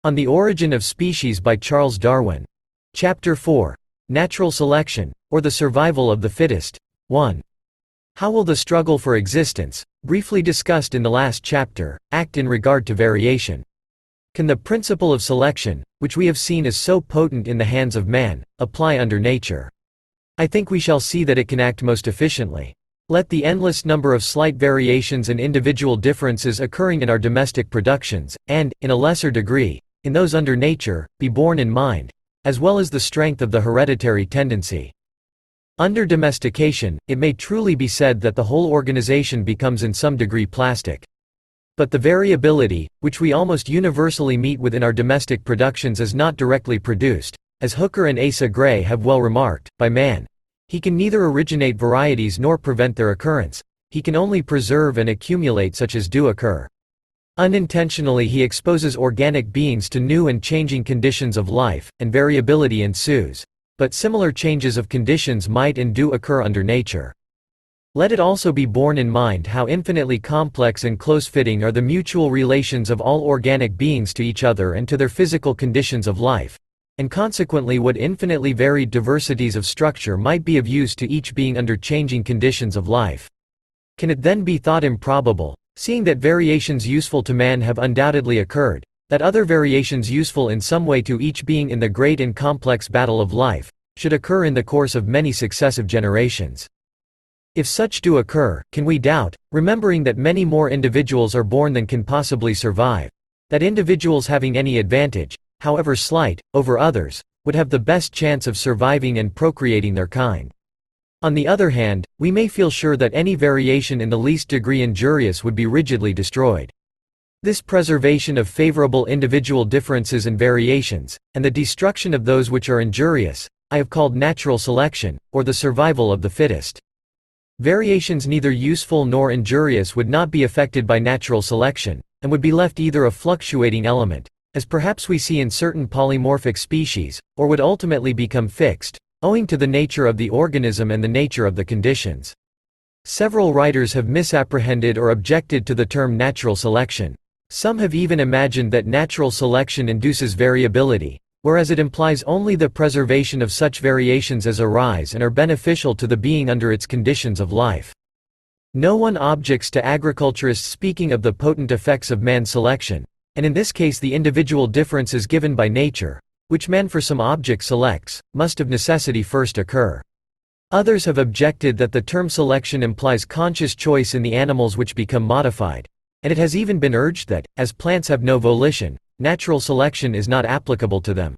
On the Origin of Species by Charles Darwin. Chapter 4. Natural Selection, or the Survival of the Fittest. 1. How will the struggle for existence, briefly discussed in the last chapter, act in regard to variation? Can the principle of selection, which we have seen is so potent in the hands of man, apply under nature? I think we shall see that it can act most efficiently. Let the endless number of slight variations and individual differences occurring in our domestic productions, and, in a lesser degree, in those under nature, be borne in mind, as well as the strength of the hereditary tendency. Under domestication, it may truly be said that the whole organization becomes in some degree plastic. But the variability, which we almost universally meet with in our domestic productions is not directly produced, as Hooker and Asa Gray have well remarked, by man. He can neither originate varieties nor prevent their occurrence, he can only preserve and accumulate such as do occur. Unintentionally he exposes organic beings to new and changing conditions of life, and variability ensues. But similar changes of conditions might and do occur under nature. Let it also be borne in mind how infinitely complex and close-fitting are the mutual relations of all organic beings to each other and to their physical conditions of life, and consequently what infinitely varied diversities of structure might be of use to each being under changing conditions of life. Can it then be thought improbable, seeing that variations useful to man have undoubtedly occurred, that other variations useful in some way to each being in the great and complex battle of life, should occur in the course of many successive generations? If such do occur, can we doubt, remembering that many more individuals are born than can possibly survive, that individuals having any advantage, however slight, over others, would have the best chance of surviving and procreating their kind? On the other hand, we may feel sure that any variation in the least degree injurious would be rigidly destroyed. This preservation of favorable individual differences and variations, and the destruction of those which are injurious, I have called natural selection, or the survival of the fittest. Variations neither useful nor injurious would not be affected by natural selection, and would be left either a fluctuating element, as perhaps we see in certain polymorphic species, or would ultimately become fixed, owing to the nature of the organism and the nature of the conditions. Several writers have misapprehended or objected to the term natural selection. Some have even imagined that natural selection induces variability, whereas it implies only the preservation of such variations as arise and are beneficial to the being under its conditions of life. No one objects to agriculturists speaking of the potent effects of man's selection, and in this case the individual differences given by nature, which man for some object selects, must of necessity first occur. Others have objected that the term selection implies conscious choice in the animals which become modified, and it has even been urged that, as plants have no volition, natural selection is not applicable to them.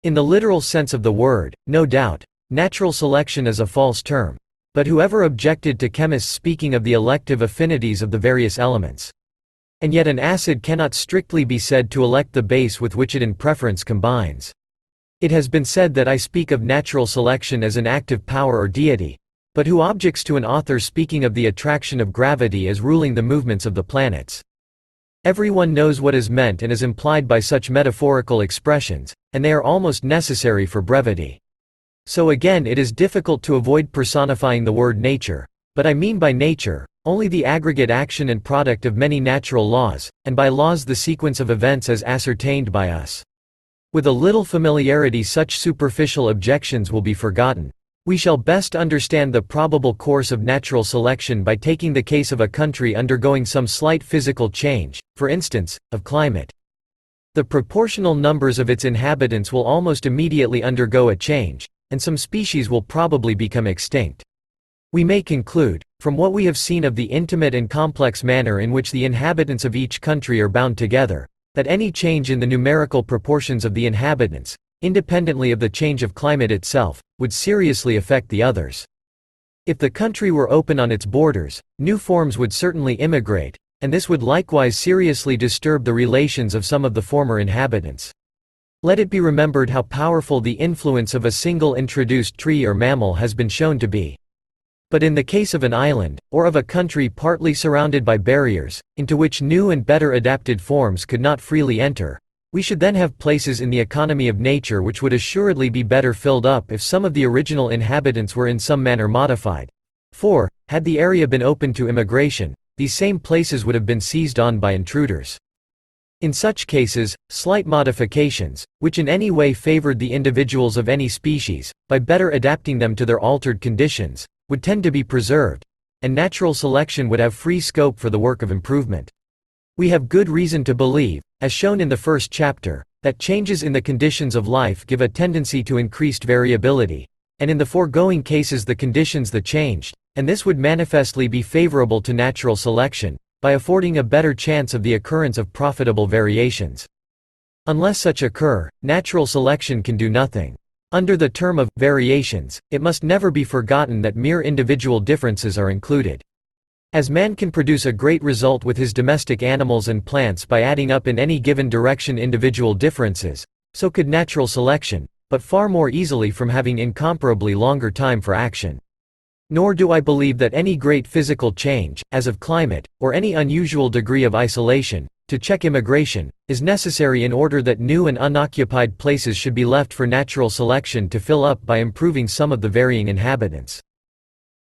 In the literal sense of the word, no doubt, natural selection is a false term, but whoever objected to chemists speaking of the elective affinities of the various elements? And yet an acid cannot strictly be said to elect the base with which it in preference combines. It has been said that I speak of natural selection as an active power or deity, but who objects to an author speaking of the attraction of gravity as ruling the movements of the planets? Everyone knows what is meant and is implied by such metaphorical expressions, and they are almost necessary for brevity. So again it is difficult to avoid personifying the word nature, but I mean by nature only the aggregate action and product of many natural laws, and by laws the sequence of events as ascertained by us. With a little familiarity such superficial objections will be forgotten. We shall best understand the probable course of natural selection by taking the case of a country undergoing some slight physical change, for instance, of climate. The proportional numbers of its inhabitants will almost immediately undergo a change, and some species will probably become extinct. We may conclude, from what we have seen of the intimate and complex manner in which the inhabitants of each country are bound together, that any change in the numerical proportions of the inhabitants, independently of the change of climate itself, would seriously affect the others. If the country were open on its borders, new forms would certainly immigrate, and this would likewise seriously disturb the relations of some of the former inhabitants. Let it be remembered how powerful the influence of a single introduced tree or mammal has been shown to be. But in the case of an island, or of a country partly surrounded by barriers, into which new and better adapted forms could not freely enter, we should then have places in the economy of nature which would assuredly be better filled up if some of the original inhabitants were in some manner modified. For, had the area been open to immigration, these same places would have been seized on by intruders. In such cases, slight modifications, which in any way favored the individuals of any species, by better adapting them to their altered conditions, would tend to be preserved, and natural selection would have free scope for the work of improvement. We have good reason to believe, as shown in the first chapter, that changes in the conditions of life give a tendency to increased variability, and in the foregoing cases the conditions that changed, and this would manifestly be favorable to natural selection, by affording a better chance of the occurrence of profitable variations. Unless such occur, natural selection can do nothing. Under the term of variations, it must never be forgotten that mere individual differences are included. As man can produce a great result with his domestic animals and plants by adding up in any given direction individual differences, so could natural selection, but far more easily from having incomparably longer time for action. Nor do I believe that any great physical change, as of climate, or any unusual degree of isolation, to check immigration, is necessary in order that new and unoccupied places should be left for natural selection to fill up by improving some of the varying inhabitants.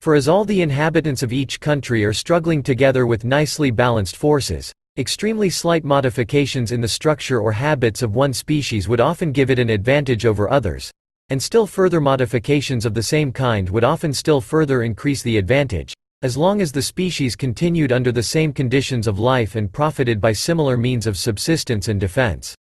For as all the inhabitants of each country are struggling together with nicely balanced forces, extremely slight modifications in the structure or habits of one species would often give it an advantage over others, and still further modifications of the same kind would often still further increase the advantage, as long as the species continued under the same conditions of life and profited by similar means of subsistence and defense.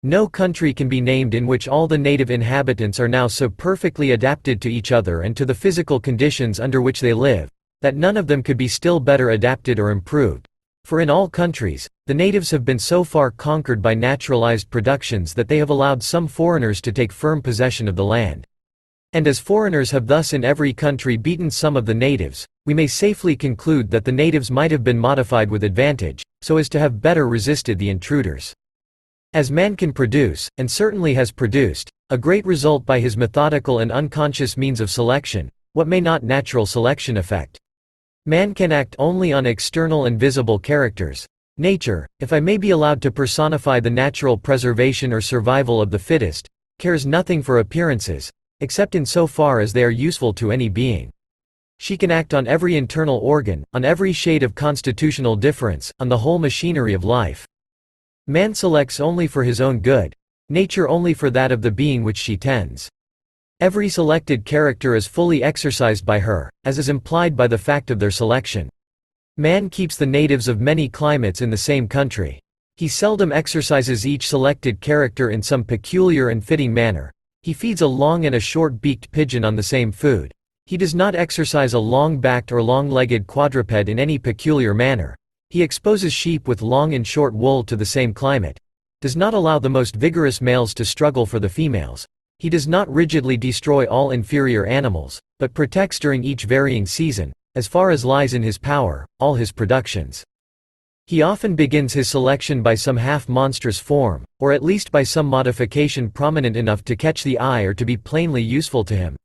No country can be named in which all the native inhabitants are now so perfectly adapted to each other and to the physical conditions under which they live, that none of them could be still better adapted or improved. For in all countries, the natives have been so far conquered by naturalized productions that they have allowed some foreigners to take firm possession of the land. And as foreigners have thus in every country beaten some of the natives, we may safely conclude that the natives might have been modified with advantage, so as to have better resisted the intruders. As man can produce, and certainly has produced, a great result by his methodical and unconscious means of selection, what may not natural selection effect? Man can act only on external and visible characters. Nature, if I may be allowed to personify the natural preservation or survival of the fittest, cares nothing for appearances, except in so far as they are useful to any being. She can act on every internal organ, on every shade of constitutional difference, on the whole machinery of life. Man selects only for his own good, nature only for that of the being which she tends. Every selected character is fully exercised by her, as is implied by the fact of their selection. Man keeps the natives of many climates in the same country. He seldom exercises each selected character in some peculiar and fitting manner. He feeds a long and a short-beaked pigeon on the same food. He does not exercise a long-backed or long-legged quadruped in any peculiar manner. He exposes sheep with long and short wool to the same climate. Does not allow the most vigorous males to struggle for the females. He does not rigidly destroy all inferior animals, but protects during each varying season, as far as lies in his power, all his productions. He often begins his selection by some half-monstrous form, or at least by some modification prominent enough to catch the eye or to be plainly useful to him.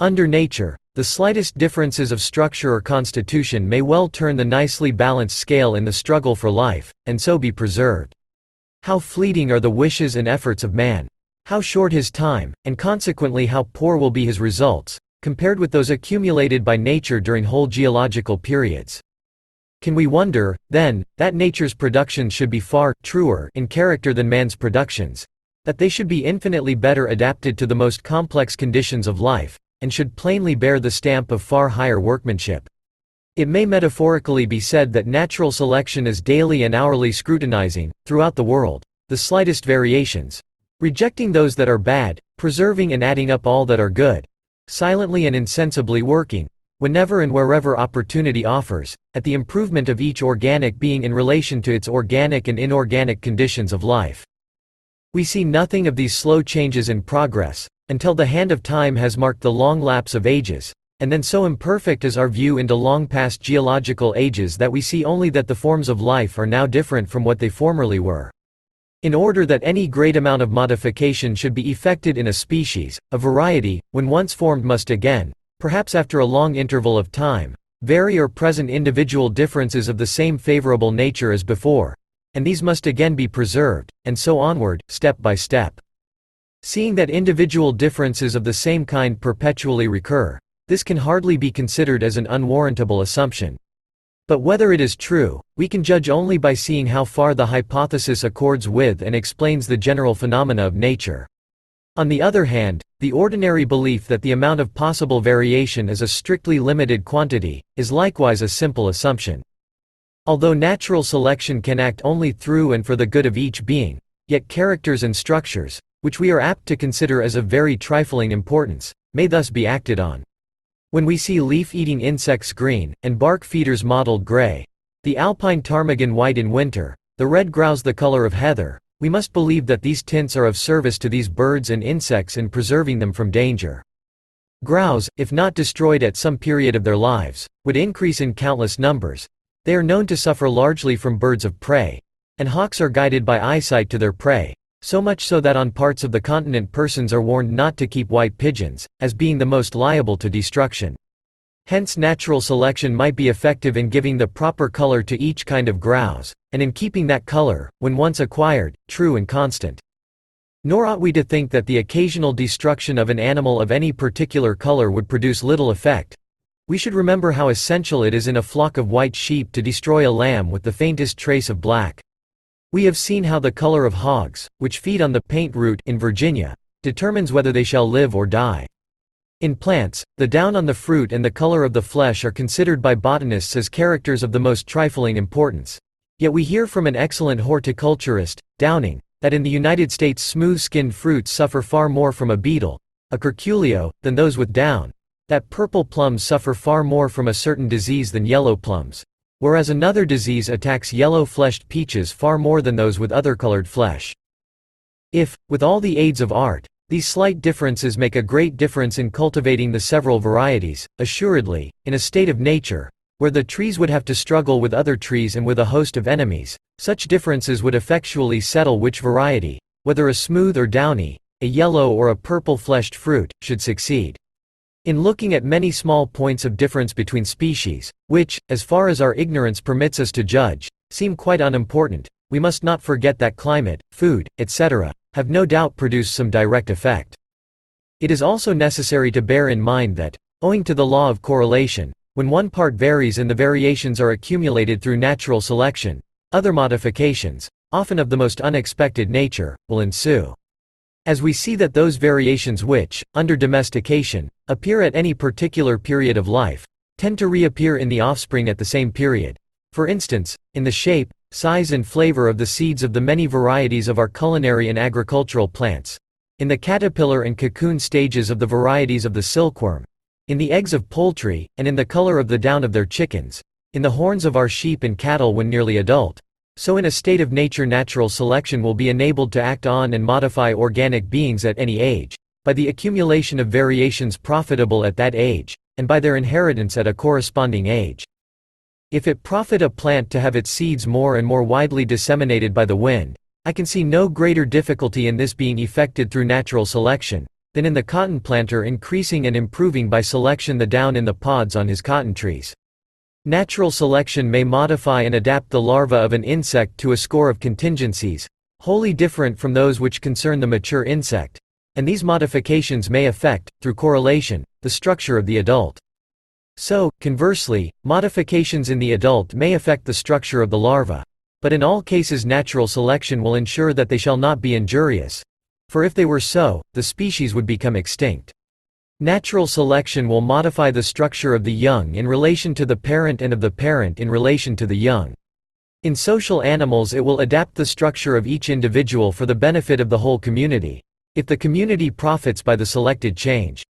Under nature, the slightest differences of structure or constitution may well turn the nicely balanced scale in the struggle for life, and so be preserved. How fleeting are the wishes and efforts of man! How short his time, and consequently how poor will be his results, compared with those accumulated by nature during whole geological periods. Can we wonder, then, that nature's productions should be far truer in character than man's productions, that they should be infinitely better adapted to the most complex conditions of life, and should plainly bear the stamp of far higher workmanship? It may metaphorically be said that natural selection is daily and hourly scrutinizing, throughout the world, the slightest variations, rejecting those that are bad, preserving and adding up all that are good, silently and insensibly working, whenever and wherever opportunity offers, at the improvement of each organic being in relation to its organic and inorganic conditions of life. We see nothing of these slow changes in progress, until the hand of time has marked the long lapse of ages, and then so imperfect is our view into long past geological ages that we see only that the forms of life are now different from what they formerly were. In order that any great amount of modification should be effected in a species, a variety, when once formed must again, perhaps after a long interval of time, vary or present individual differences of the same favorable nature as before, and these must again be preserved, and so onward, step by step. Seeing that individual differences of the same kind perpetually recur, this can hardly be considered as an unwarrantable assumption. But whether it is true, we can judge only by seeing how far the hypothesis accords with and explains the general phenomena of nature. On the other hand, the ordinary belief that the amount of possible variation is a strictly limited quantity, is likewise a simple assumption. Although natural selection can act only through and for the good of each being, yet characters and structures, which we are apt to consider as of very trifling importance, may thus be acted on. When we see leaf-eating insects green, and bark feeders mottled gray, the alpine ptarmigan white in winter, the red grouse the color of heather, we must believe that these tints are of service to these birds and insects in preserving them from danger. Grouse, if not destroyed at some period of their lives, would increase in countless numbers. They are known to suffer largely from birds of prey, and hawks are guided by eyesight to their prey, so much so that on parts of the continent persons are warned not to keep white pigeons, as being the most liable to destruction. Hence natural selection might be effective in giving the proper color to each kind of grouse, and in keeping that color, when once acquired, true and constant. Nor ought we to think that the occasional destruction of an animal of any particular color would produce little effect. We should remember how essential it is in a flock of white sheep to destroy a lamb with the faintest trace of black. We have seen how the color of hogs, which feed on the paint root in Virginia, determines whether they shall live or die. In plants, the down on the fruit and the color of the flesh are considered by botanists as characters of the most trifling importance. Yet we hear from an excellent horticulturist, Downing, that in the United States smooth-skinned fruits suffer far more from a beetle, a curculio, than those with down, that purple plums suffer far more from a certain disease than yellow plums, whereas another disease attacks yellow-fleshed peaches far more than those with other colored flesh. If, with all the aids of art, these slight differences make a great difference in cultivating the several varieties, assuredly, in a state of nature, where the trees would have to struggle with other trees and with a host of enemies, such differences would effectually settle which variety, whether a smooth or downy, a yellow or a purple-fleshed fruit, should succeed. In looking at many small points of difference between species, which, as far as our ignorance permits us to judge, seem quite unimportant, we must not forget that climate, food, etc., have no doubt produced some direct effect. It is also necessary to bear in mind that, owing to the law of correlation, when one part varies and the variations are accumulated through natural selection, other modifications, often of the most unexpected nature, will ensue. As we see that those variations which, under domestication, appear at any particular period of life, tend to reappear in the offspring at the same period, for instance, in the shape, size and flavor of the seeds of the many varieties of our culinary and agricultural plants, in the caterpillar and cocoon stages of the varieties of the silkworm, in the eggs of poultry, and in the color of the down of their chickens, in the horns of our sheep and cattle when nearly adult. So in a state of nature natural selection will be enabled to act on and modify organic beings at any age, by the accumulation of variations profitable at that age, and by their inheritance at a corresponding age. If it profit a plant to have its seeds more and more widely disseminated by the wind, I can see no greater difficulty in this being effected through natural selection, than in the cotton planter increasing and improving by selection the down in the pods on his cotton trees. Natural selection may modify and adapt the larva of an insect to a score of contingencies, wholly different from those which concern the mature insect, and these modifications may affect, through correlation, the structure of the adult. So, conversely, modifications in the adult may affect the structure of the larva, but in all cases natural selection will ensure that they shall not be injurious, for if they were so, the species would become extinct. Natural selection will modify the structure of the young in relation to the parent and of the parent in relation to the young. In social animals it will adapt the structure of each individual for the benefit of the whole community, if the community profits by the selected change.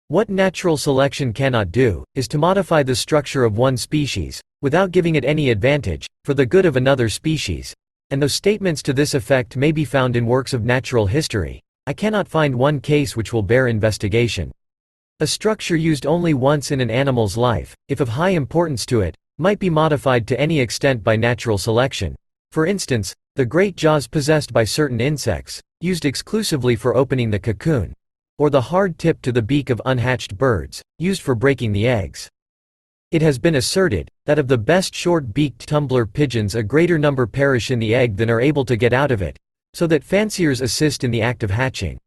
What natural selection cannot do, is to modify the structure of one species, without giving it any advantage, for the good of another species, and though statements to this effect may be found in works of natural history, I cannot find one case which will bear investigation. A structure used only once in an animal's life, if of high importance to it, might be modified to any extent by natural selection. For instance, the great jaws possessed by certain insects, used exclusively for opening the cocoon, or the hard tip to the beak of unhatched birds, used for breaking the eggs. It has been asserted, that of the best short-beaked tumbler pigeons a greater number perish in the egg than are able to get out of it, so that fanciers assist in the act of hatching.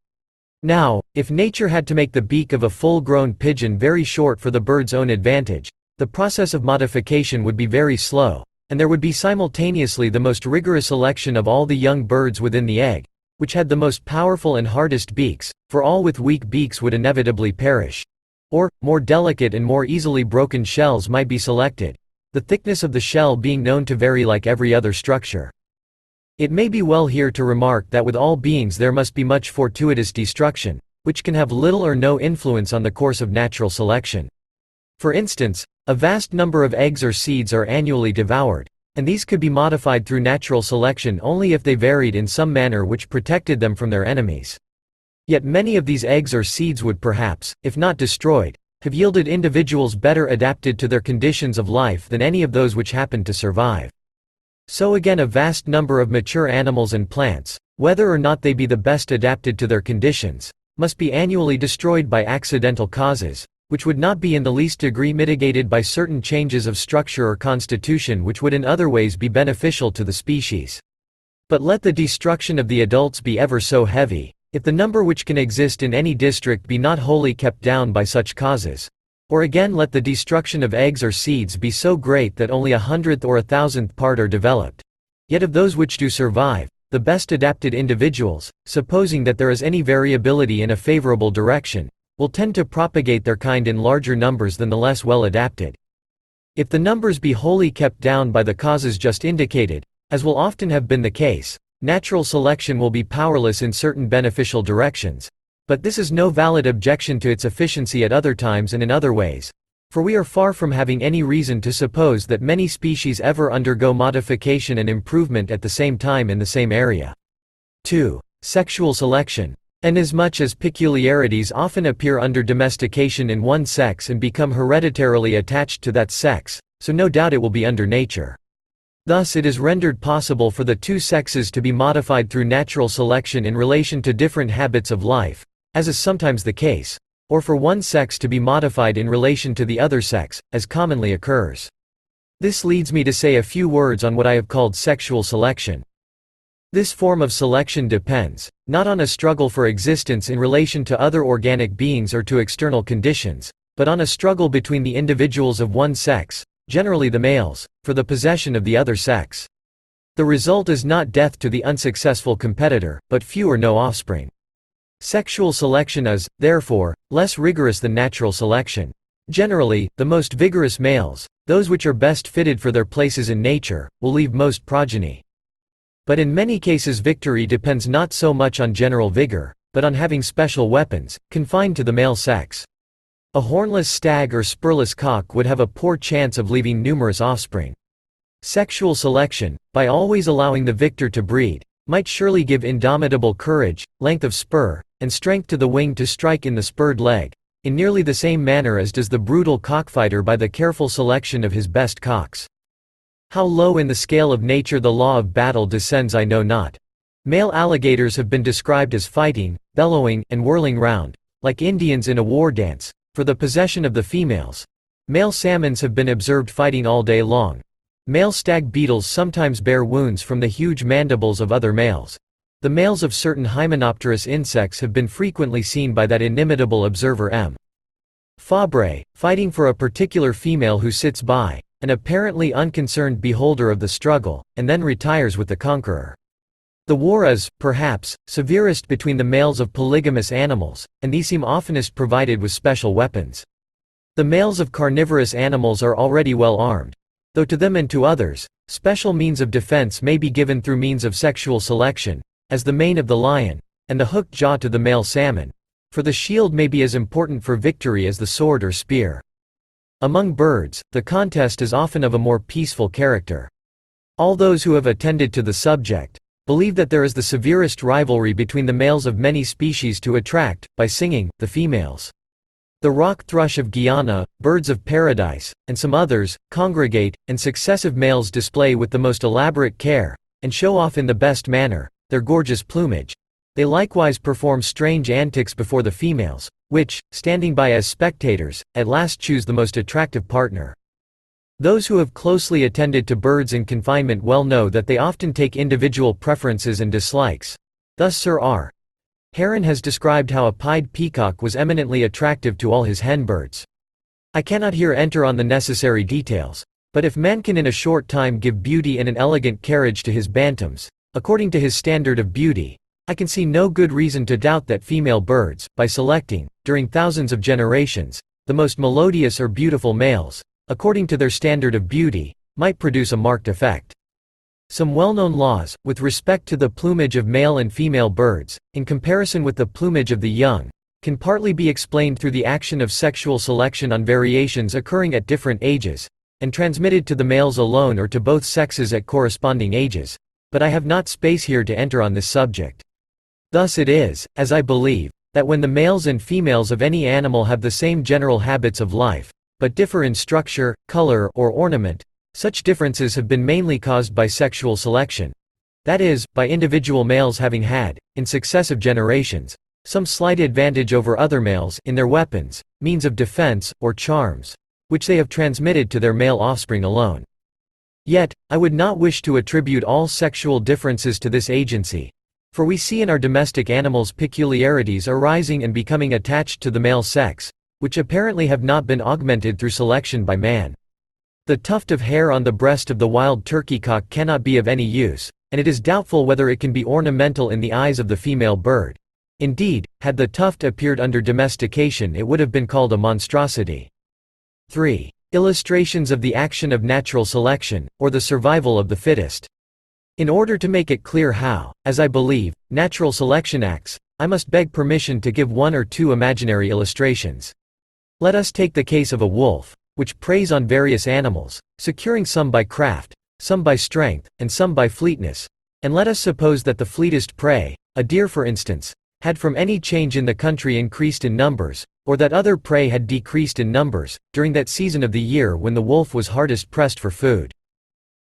Now, if nature had to make the beak of a full-grown pigeon very short for the bird's own advantage, the process of modification would be very slow, and there would be simultaneously the most rigorous selection of all the young birds within the egg, which had the most powerful and hardest beaks, for all with weak beaks would inevitably perish. Or, more delicate and more easily broken shells might be selected, the thickness of the shell being known to vary like every other structure. It may be well here to remark that with all beings there must be much fortuitous destruction, which can have little or no influence on the course of natural selection. For instance, a vast number of eggs or seeds are annually devoured, and these could be modified through natural selection only if they varied in some manner which protected them from their enemies. Yet many of these eggs or seeds would perhaps, if not destroyed, have yielded individuals better adapted to their conditions of life than any of those which happened to survive. So again a vast number of mature animals and plants, whether or not they be the best adapted to their conditions, must be annually destroyed by accidental causes, which would not be in the least degree mitigated by certain changes of structure or constitution which would in other ways be beneficial to the species. But let the destruction of the adults be ever so heavy, if the number which can exist in any district be not wholly kept down by such causes, or again let the destruction of eggs or seeds be so great that only 1/100th or 1,000th part are developed, yet of those which do survive, the best adapted individuals, supposing that there is any variability in a favorable direction, will tend to propagate their kind in larger numbers than the less well adapted. If the numbers be wholly kept down by the causes just indicated, as will often have been the case, natural selection will be powerless in certain beneficial directions, but this is no valid objection to its efficiency at other times and in other ways, for we are far from having any reason to suppose that many species ever undergo modification and improvement at the same time in the same area. 2. Sexual selection. Inasmuch as peculiarities often appear under domestication in one sex and become hereditarily attached to that sex, so no doubt it will be under nature. Thus it is rendered possible for the two sexes to be modified through natural selection in relation to different habits of life, as is sometimes the case, or for one sex to be modified in relation to the other sex, as commonly occurs. This leads me to say a few words on what I have called sexual selection. This form of selection depends, not on a struggle for existence in relation to other organic beings or to external conditions, but on a struggle between the individuals of one sex, generally the males, for the possession of the other sex. The result is not death to the unsuccessful competitor, but few or no offspring. Sexual selection is, therefore, less rigorous than natural selection. Generally, the most vigorous males, those which are best fitted for their places in nature, will leave most progeny. But in many cases victory depends not so much on general vigor, but on having special weapons, confined to the male sex. A hornless stag or spurless cock would have a poor chance of leaving numerous offspring. Sexual selection, by always allowing the victor to breed, might surely give indomitable courage, length of spur, and strength to the wing to strike in the spurred leg, in nearly the same manner as does the brutal cockfighter by the careful selection of his best cocks. How low in the scale of nature the law of battle descends I know not. Male alligators have been described as fighting, bellowing, and whirling round, like Indians in a war dance, for the possession of the females. Male salmons have been observed fighting all day long. Male stag beetles sometimes bear wounds from the huge mandibles of other males. The males of certain hymenopterous insects have been frequently seen by that inimitable observer M. Fabre, fighting for a particular female who sits by, an apparently unconcerned beholder of the struggle, and then retires with the conqueror. The war is, perhaps, severest between the males of polygamous animals, and these seem oftenest provided with special weapons. The males of carnivorous animals are already well armed, though to them and to others, special means of defense may be given through means of sexual selection, as the mane of the lion, and the hooked jaw to the male salmon, for the shield may be as important for victory as the sword or spear. Among birds, the contest is often of a more peaceful character. All those who have attended to the subject believe that there is the severest rivalry between the males of many species to attract, by singing, the females. The rock thrush of Guyana, birds of paradise, and some others, congregate, and successive males display with the most elaborate care, and show off in the best manner, their gorgeous plumage. They likewise perform strange antics before the females, which, standing by as spectators, at last choose the most attractive partner. Those who have closely attended to birds in confinement well know that they often take individual preferences and dislikes. Thus Sir R. Heron has described how a pied peacock was eminently attractive to all his hen birds. I cannot here enter on the necessary details. But if man can in a short time give beauty and an elegant carriage to his bantams, according to his standard of beauty, I can see no good reason to doubt that female birds, by selecting, during thousands of generations, the most melodious or beautiful males, according to their standard of beauty, might produce a marked effect. Some well-known laws, with respect to the plumage of male and female birds, in comparison with the plumage of the young, can partly be explained through the action of sexual selection on variations occurring at different ages, and transmitted to the males alone or to both sexes at corresponding ages, but I have not space here to enter on this subject. Thus it is, as I believe, that when the males and females of any animal have the same general habits of life, but differ in structure, color, or ornament, such differences have been mainly caused by sexual selection. That is, by individual males having had, in successive generations, some slight advantage over other males in their weapons, means of defense, or charms, which they have transmitted to their male offspring alone. Yet, I would not wish to attribute all sexual differences to this agency, for we see in our domestic animals peculiarities arising and becoming attached to the male sex, which apparently have not been augmented through selection by man. The tuft of hair on the breast of the wild turkey cock cannot be of any use, and it is doubtful whether it can be ornamental in the eyes of the female bird. Indeed, had the tuft appeared under domestication it would have been called a monstrosity. 3. Illustrations of the action of natural selection, or the survival of the fittest. In order to make it clear how, as I believe, natural selection acts, I must beg permission to give one or two imaginary illustrations. Let us take the case of a wolf, which preys on various animals, securing some by craft, some by strength, and some by fleetness, and let us suppose that the fleetest prey, a deer for instance, had from any change in the country increased in numbers, or that other prey had decreased in numbers, during that season of the year when the wolf was hardest pressed for food.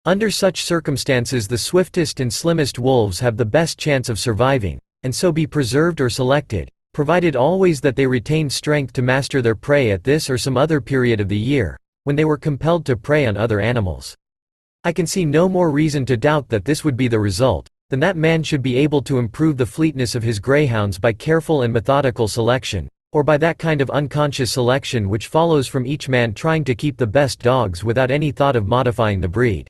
Under such circumstances the swiftest and slimmest wolves have the best chance of surviving, and so be preserved or selected, provided always that they retained strength to master their prey at this or some other period of the year, when they were compelled to prey on other animals. I can see no more reason to doubt that this would be the result, than that man should be able to improve the fleetness of his greyhounds by careful and methodical selection, or by that kind of unconscious selection which follows from each man trying to keep the best dogs without any thought of modifying the breed.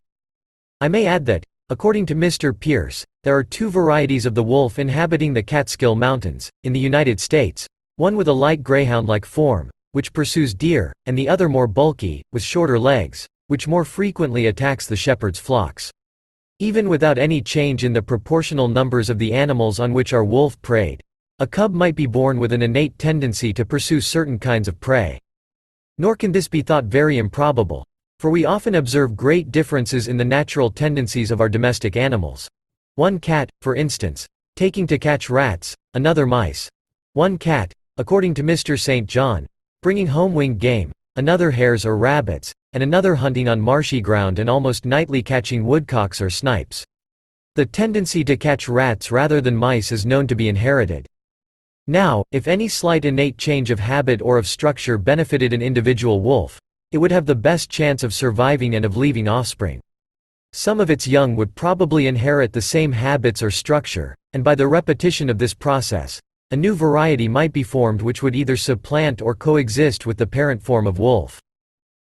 I may add that, according to Mr. Pierce, there are two varieties of the wolf inhabiting the Catskill Mountains, in the United States, one with a light greyhound-like form, which pursues deer, and the other more bulky, with shorter legs, which more frequently attacks the shepherd's flocks. Even without any change in the proportional numbers of the animals on which our wolf preyed, a cub might be born with an innate tendency to pursue certain kinds of prey. Nor can this be thought very improbable, for we often observe great differences in the natural tendencies of our domestic animals. One cat, for instance, taking to catch rats, another mice. One cat, according to Mr. St. John, bringing home winged game, another hares or rabbits, and another hunting on marshy ground and almost nightly catching woodcocks or snipes. The tendency to catch rats rather than mice is known to be inherited. Now, if any slight innate change of habit or of structure benefited an individual wolf, it would have the best chance of surviving and of leaving offspring. Some of its young would probably inherit the same habits or structure, and by the repetition of this process, a new variety might be formed which would either supplant or coexist with the parent form of wolf.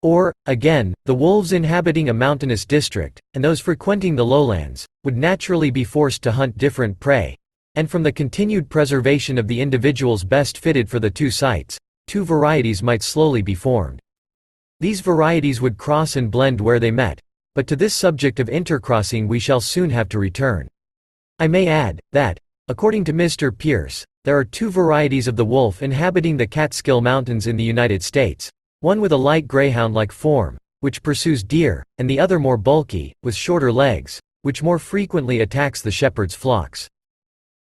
Or, again, the wolves inhabiting a mountainous district, and those frequenting the lowlands, would naturally be forced to hunt different prey, and from the continued preservation of the individuals best fitted for the two sites, two varieties might slowly be formed. These varieties would cross and blend where they met, but to this subject of intercrossing we shall soon have to return. I may add, that, according to Mr. Pierce, there are two varieties of the wolf inhabiting the Catskill Mountains in the United States, one with a light greyhound-like form, which pursues deer, and the other more bulky, with shorter legs, which more frequently attacks the shepherd's flocks.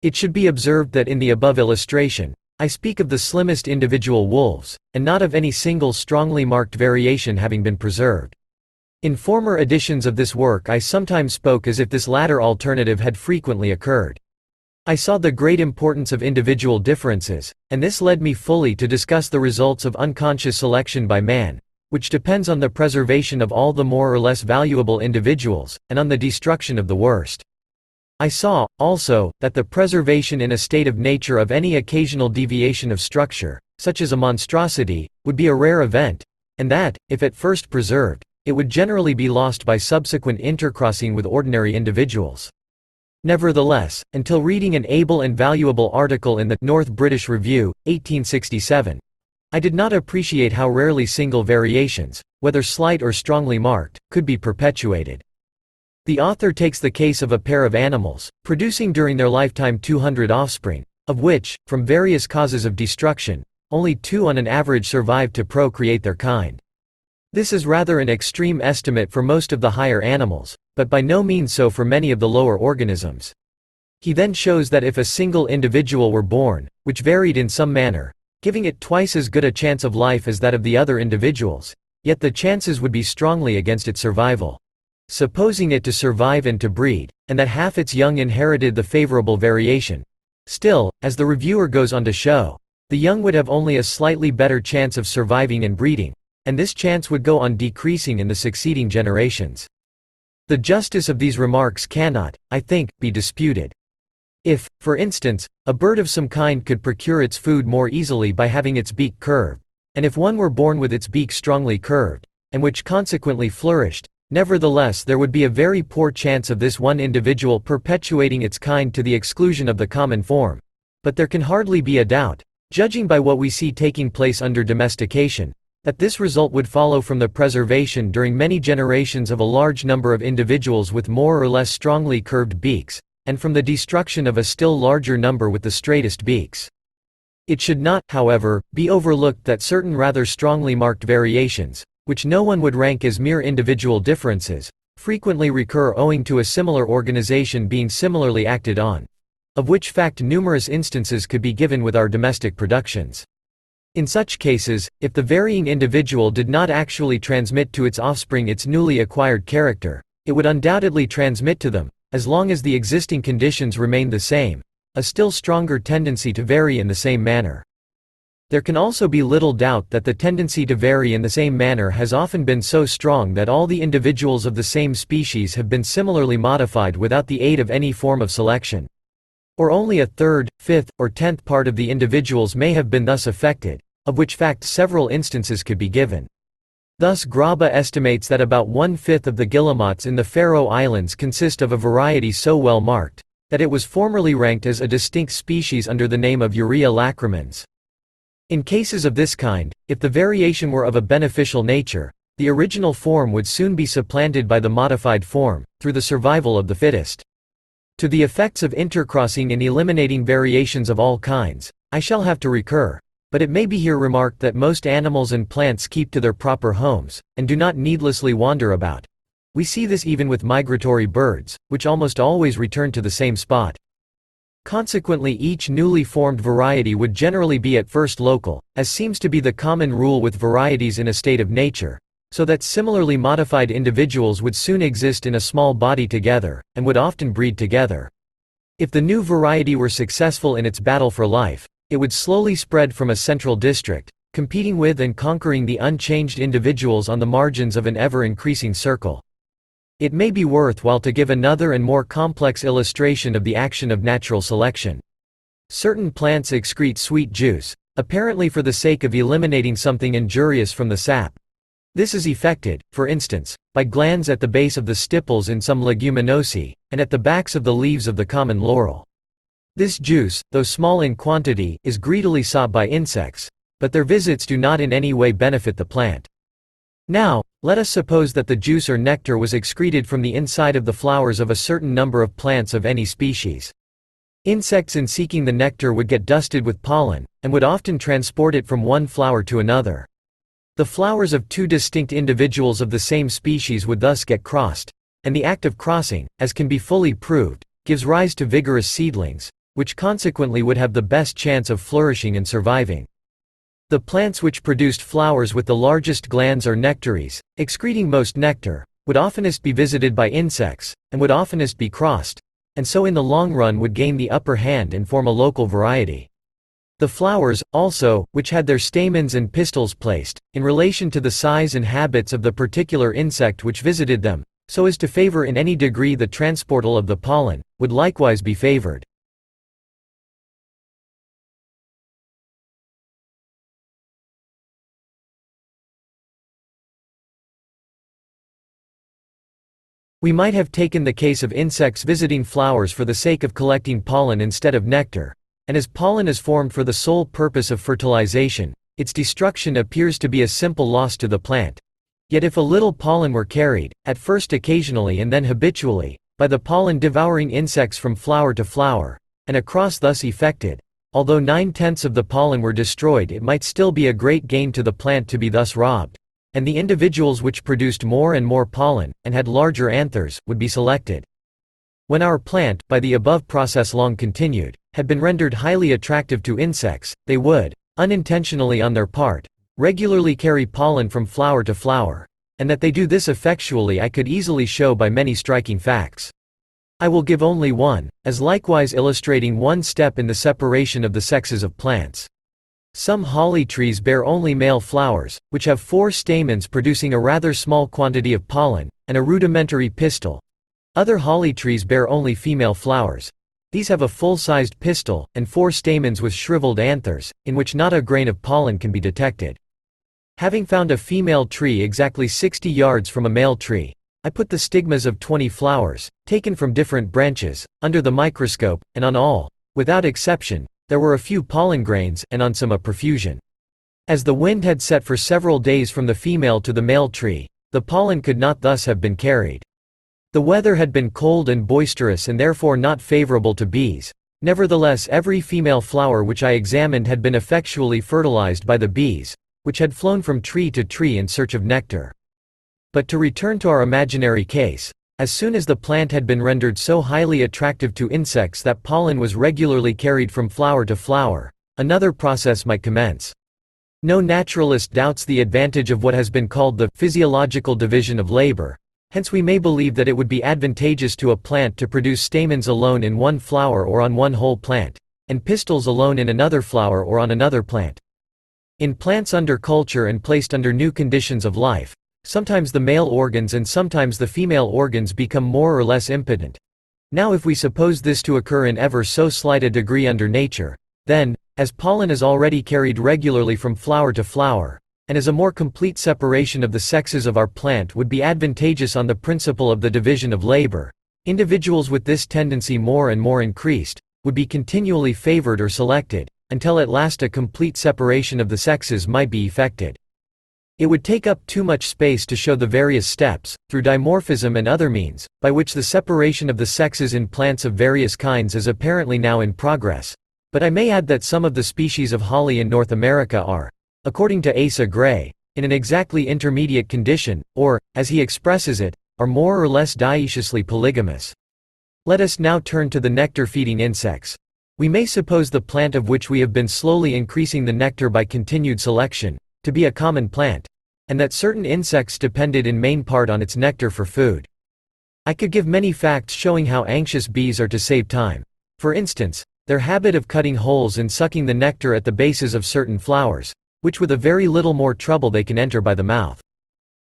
It should be observed that in the above illustration, I speak of the slimmest individual wolves, and not of any single strongly marked variation having been preserved. In former editions of this work I sometimes spoke as if this latter alternative had frequently occurred. I saw the great importance of individual differences, and this led me fully to discuss the results of unconscious selection by man, which depends on the preservation of all the more or less valuable individuals, and on the destruction of the worst. I saw, also, that the preservation in a state of nature of any occasional deviation of structure, such as a monstrosity, would be a rare event, and that, if at first preserved, it would generally be lost by subsequent intercrossing with ordinary individuals. Nevertheless, until reading an able and valuable article in the North British Review, 1867, I did not appreciate how rarely single variations, whether slight or strongly marked, could be perpetuated. The author takes the case of a pair of animals, producing during their lifetime 200 offspring, of which, from various causes of destruction, only 2 on an average survived to procreate their kind. This is rather an extreme estimate for most of the higher animals, but by no means so for many of the lower organisms. He then shows that if a single individual were born, which varied in some manner, giving it twice as good a chance of life as that of the other individuals, yet the chances would be strongly against its survival. Supposing it to survive and to breed, and that half its young inherited the favorable variation. Still, as the reviewer goes on to show, the young would have only a slightly better chance of surviving and breeding, and this chance would go on decreasing in the succeeding generations. The justice of these remarks cannot, I think, be disputed. If, for instance, a bird of some kind could procure its food more easily by having its beak curved, and if one were born with its beak strongly curved, and which consequently flourished, nevertheless there would be a very poor chance of this one individual perpetuating its kind to the exclusion of the common form. But there can hardly be a doubt, judging by what we see taking place under domestication, that this result would follow from the preservation during many generations of a large number of individuals with more or less strongly curved beaks, and from the destruction of a still larger number with the straightest beaks. It should not, however, be overlooked that certain rather strongly marked variations, which no one would rank as mere individual differences, frequently recur owing to a similar organization being similarly acted on. Of which fact numerous instances could be given with our domestic productions. In such cases, if the varying individual did not actually transmit to its offspring its newly acquired character, it would undoubtedly transmit to them, as long as the existing conditions remained the same, a still stronger tendency to vary in the same manner. There can also be little doubt that the tendency to vary in the same manner has often been so strong that all the individuals of the same species have been similarly modified without the aid of any form of selection. Or only a third, fifth, or 10th part of the individuals may have been thus affected, of which fact several instances could be given. Thus Grabe estimates that about 1/5 of the guillemots in the Faroe Islands consist of a variety so well marked, that it was formerly ranked as a distinct species under the name of Urea lacrymans. In cases of this kind, if the variation were of a beneficial nature, the original form would soon be supplanted by the modified form, through the survival of the fittest. To the effects of intercrossing in eliminating variations of all kinds, I shall have to recur, but it may be here remarked that most animals and plants keep to their proper homes, and do not needlessly wander about. We see this even with migratory birds, which almost always return to the same spot. Consequently each newly formed variety would generally be at first local, as seems to be the common rule with varieties in a state of nature, so that similarly modified individuals would soon exist in a small body together, and would often breed together. If the new variety were successful in its battle for life, it would slowly spread from a central district, competing with and conquering the unchanged individuals on the margins of an ever-increasing circle. It may be worthwhile to give another and more complex illustration of the action of natural selection. Certain plants excrete sweet juice, apparently for the sake of eliminating something injurious from the sap. This is effected, for instance, by glands at the base of the stipules in some leguminosae, and at the backs of the leaves of the common laurel. This juice, though small in quantity, is greedily sought by insects, but their visits do not in any way benefit the plant. Now, let us suppose that the juice or nectar was excreted from the inside of the flowers of a certain number of plants of any species. Insects in seeking the nectar would get dusted with pollen, and would often transport it from one flower to another. The flowers of two distinct individuals of the same species would thus get crossed, and the act of crossing, as can be fully proved, gives rise to vigorous seedlings, which consequently would have the best chance of flourishing and surviving. The plants which produced flowers with the largest glands or nectaries, excreting most nectar, would oftenest be visited by insects, and would oftenest be crossed, and so in the long run would gain the upper hand and form a local variety. The flowers, also, which had their stamens and pistils placed, in relation to the size and habits of the particular insect which visited them, so as to favor in any degree the transportal of the pollen, would likewise be favored. We might have taken the case of insects visiting flowers for the sake of collecting pollen instead of nectar, and as pollen is formed for the sole purpose of fertilization, its destruction appears to be a simple loss to the plant. Yet if a little pollen were carried, at first occasionally and then habitually, by the pollen-devouring insects from flower to flower, and a cross thus effected, although 9/10 of the pollen were destroyed, it might still be a great gain to the plant to be thus robbed, and the individuals which produced more and more pollen, and had larger anthers, would be selected. When our plant, by the above process long continued, had been rendered highly attractive to insects, they would, unintentionally on their part, regularly carry pollen from flower to flower, and that they do this effectually I could easily show by many striking facts. I will give only one, as likewise illustrating one step in the separation of the sexes of plants. Some holly trees bear only male flowers, which have 4 stamens producing a rather small quantity of pollen, and a rudimentary pistil. Other holly trees bear only female flowers. These have a full-sized pistil, and 4 stamens with shriveled anthers, in which not a grain of pollen can be detected. Having found a female tree exactly 60 yards from a male tree, I put the stigmas of 20 flowers, taken from different branches, under the microscope, and on all, without exception, there were a few pollen grains, and on some a profusion. As the wind had set for several days from the female to the male tree, the pollen could not thus have been carried. The weather had been cold and boisterous and therefore not favorable to bees. Nevertheless, every female flower which I examined had been effectually fertilized by the bees, which had flown from tree to tree in search of nectar. But to return to our imaginary case, as soon as the plant had been rendered so highly attractive to insects that pollen was regularly carried from flower to flower, another process might commence. No naturalist doubts the advantage of what has been called the physiological division of labor, hence we may believe that it would be advantageous to a plant to produce stamens alone in one flower or on one whole plant, and pistils alone in another flower or on another plant. In plants under culture and placed under new conditions of life, sometimes the male organs and sometimes the female organs become more or less impotent. Now if we suppose this to occur in ever so slight a degree under nature, then, as pollen is already carried regularly from flower to flower, and as a more complete separation of the sexes of our plant would be advantageous on the principle of the division of labor, individuals with this tendency more and more increased, would be continually favored or selected, until at last a complete separation of the sexes might be effected. It would take up too much space to show the various steps, through dimorphism and other means, by which the separation of the sexes in plants of various kinds is apparently now in progress, but I may add that some of the species of holly in North America are, according to Asa Gray, in an exactly intermediate condition, or, as he expresses it, are more or less dioeciously polygamous. Let us now turn to the nectar-feeding insects. We may suppose the plant of which we have been slowly increasing the nectar by continued selection, to be a common plant, and that certain insects depended in main part on its nectar for food. I could give many facts showing how anxious bees are to save time. For instance, their habit of cutting holes and sucking the nectar at the bases of certain flowers, which with a very little more trouble they can enter by the mouth.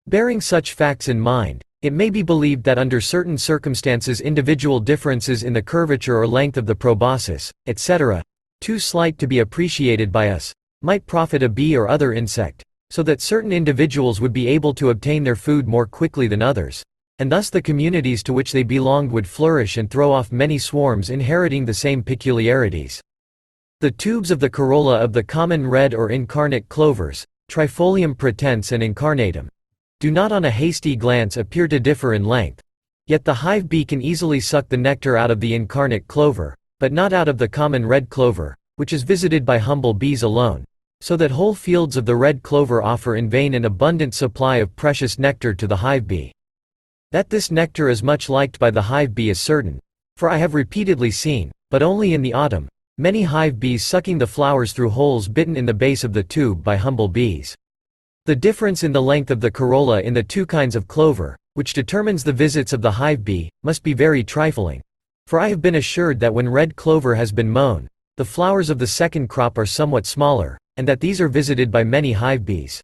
Bearing such facts in mind, it may be believed that under certain circumstances individual differences in the curvature or length of the proboscis, etc., too slight to be appreciated by us, might profit a bee or other insect, so that certain individuals would be able to obtain their food more quickly than others, and thus the communities to which they belonged would flourish and throw off many swarms inheriting the same peculiarities. The tubes of the corolla of the common red or incarnate clovers, Trifolium pratense and incarnatum, do not on a hasty glance appear to differ in length, yet the hive bee can easily suck the nectar out of the incarnate clover, but not out of the common red clover, which is visited by humble bees alone, so that whole fields of the red clover offer in vain an abundant supply of precious nectar to the hive bee. That this nectar is much liked by the hive bee is certain, for I have repeatedly seen, but only in the autumn, many hive bees sucking the flowers through holes bitten in the base of the tube by humble bees. The difference in the length of the corolla in the two kinds of clover, which determines the visits of the hive bee, must be very trifling, for I have been assured that when red clover has been mown, the flowers of the second crop are somewhat smaller, and that these are visited by many hive bees.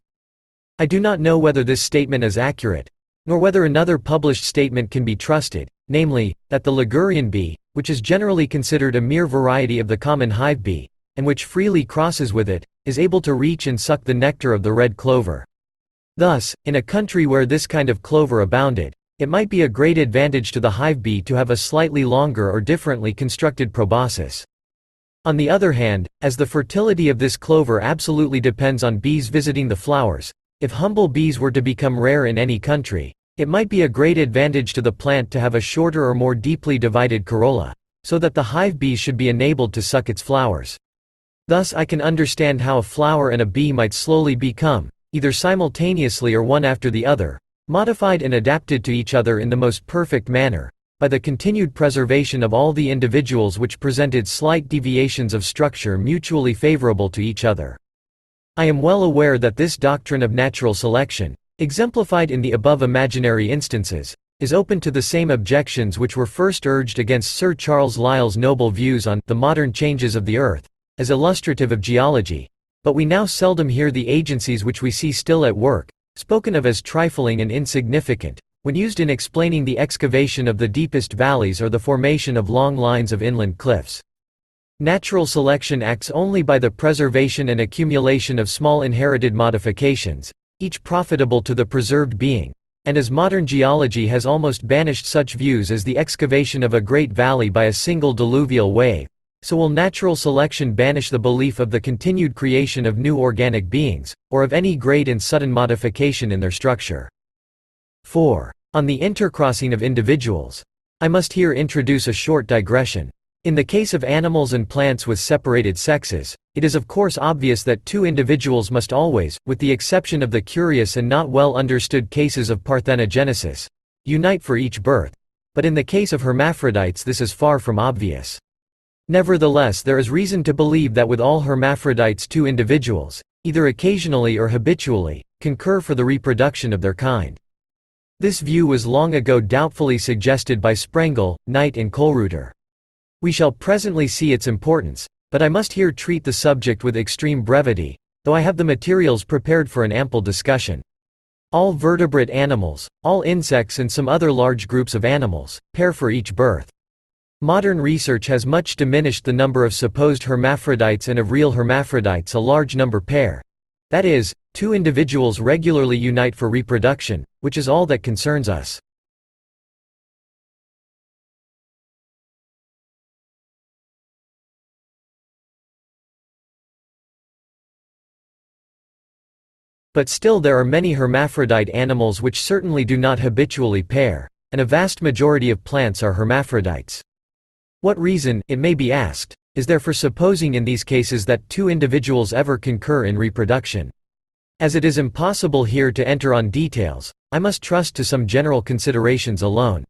I do not know whether this statement is accurate, nor whether another published statement can be trusted, namely, that the Ligurian bee, which is generally considered a mere variety of the common hive bee, and which freely crosses with it, is able to reach and suck the nectar of the red clover. Thus, in a country where this kind of clover abounded, it might be a great advantage to the hive bee to have a slightly longer or differently constructed proboscis. On the other hand, as the fertility of this clover absolutely depends on bees visiting the flowers, if humble bees were to become rare in any country, it might be a great advantage to the plant to have a shorter or more deeply divided corolla, so that the hive bees should be enabled to suck its flowers. Thus I can understand how a flower and a bee might slowly become, either simultaneously or one after the other, modified and adapted to each other in the most perfect manner, by the continued preservation of all the individuals which presented slight deviations of structure mutually favorable to each other. I am well aware that this doctrine of natural selection, exemplified in the above imaginary instances, is open to the same objections which were first urged against Sir Charles Lyell's noble views on the modern changes of the earth, as illustrative of geology, but we now seldom hear the agencies which we see still at work, spoken of as trifling and insignificant, when used in explaining the excavation of the deepest valleys or the formation of long lines of inland cliffs. Natural selection acts only by the preservation and accumulation of small inherited modifications, each profitable to the preserved being, and as modern geology has almost banished such views as the excavation of a great valley by a single diluvial wave, so will natural selection banish the belief of the continued creation of new organic beings, or of any great and sudden modification in their structure. 4. On the intercrossing of individuals. I must here introduce a short digression. In the case of animals and plants with separated sexes, it is of course obvious that two individuals must always, with the exception of the curious and not well understood cases of parthenogenesis, unite for each birth, but in the case of hermaphrodites this is far from obvious. Nevertheless, there is reason to believe that with all hermaphrodites two individuals, either occasionally or habitually, concur for the reproduction of their kind. This view was long ago doubtfully suggested by Sprengel, Knight and Kohlreuter. We shall presently see its importance, but I must here treat the subject with extreme brevity, though I have the materials prepared for an ample discussion. All vertebrate animals, all insects and some other large groups of animals, pair for each birth. Modern research has much diminished the number of supposed hermaphrodites and of real hermaphrodites a large number pair. That is, two individuals regularly unite for reproduction, which is all that concerns us. But still there are many hermaphrodite animals which certainly do not habitually pair, and a vast majority of plants are hermaphrodites. What reason, it may be asked, is there for supposing in these cases that two individuals ever concur in reproduction? As it is impossible here to enter on details, I must trust to some general considerations alone.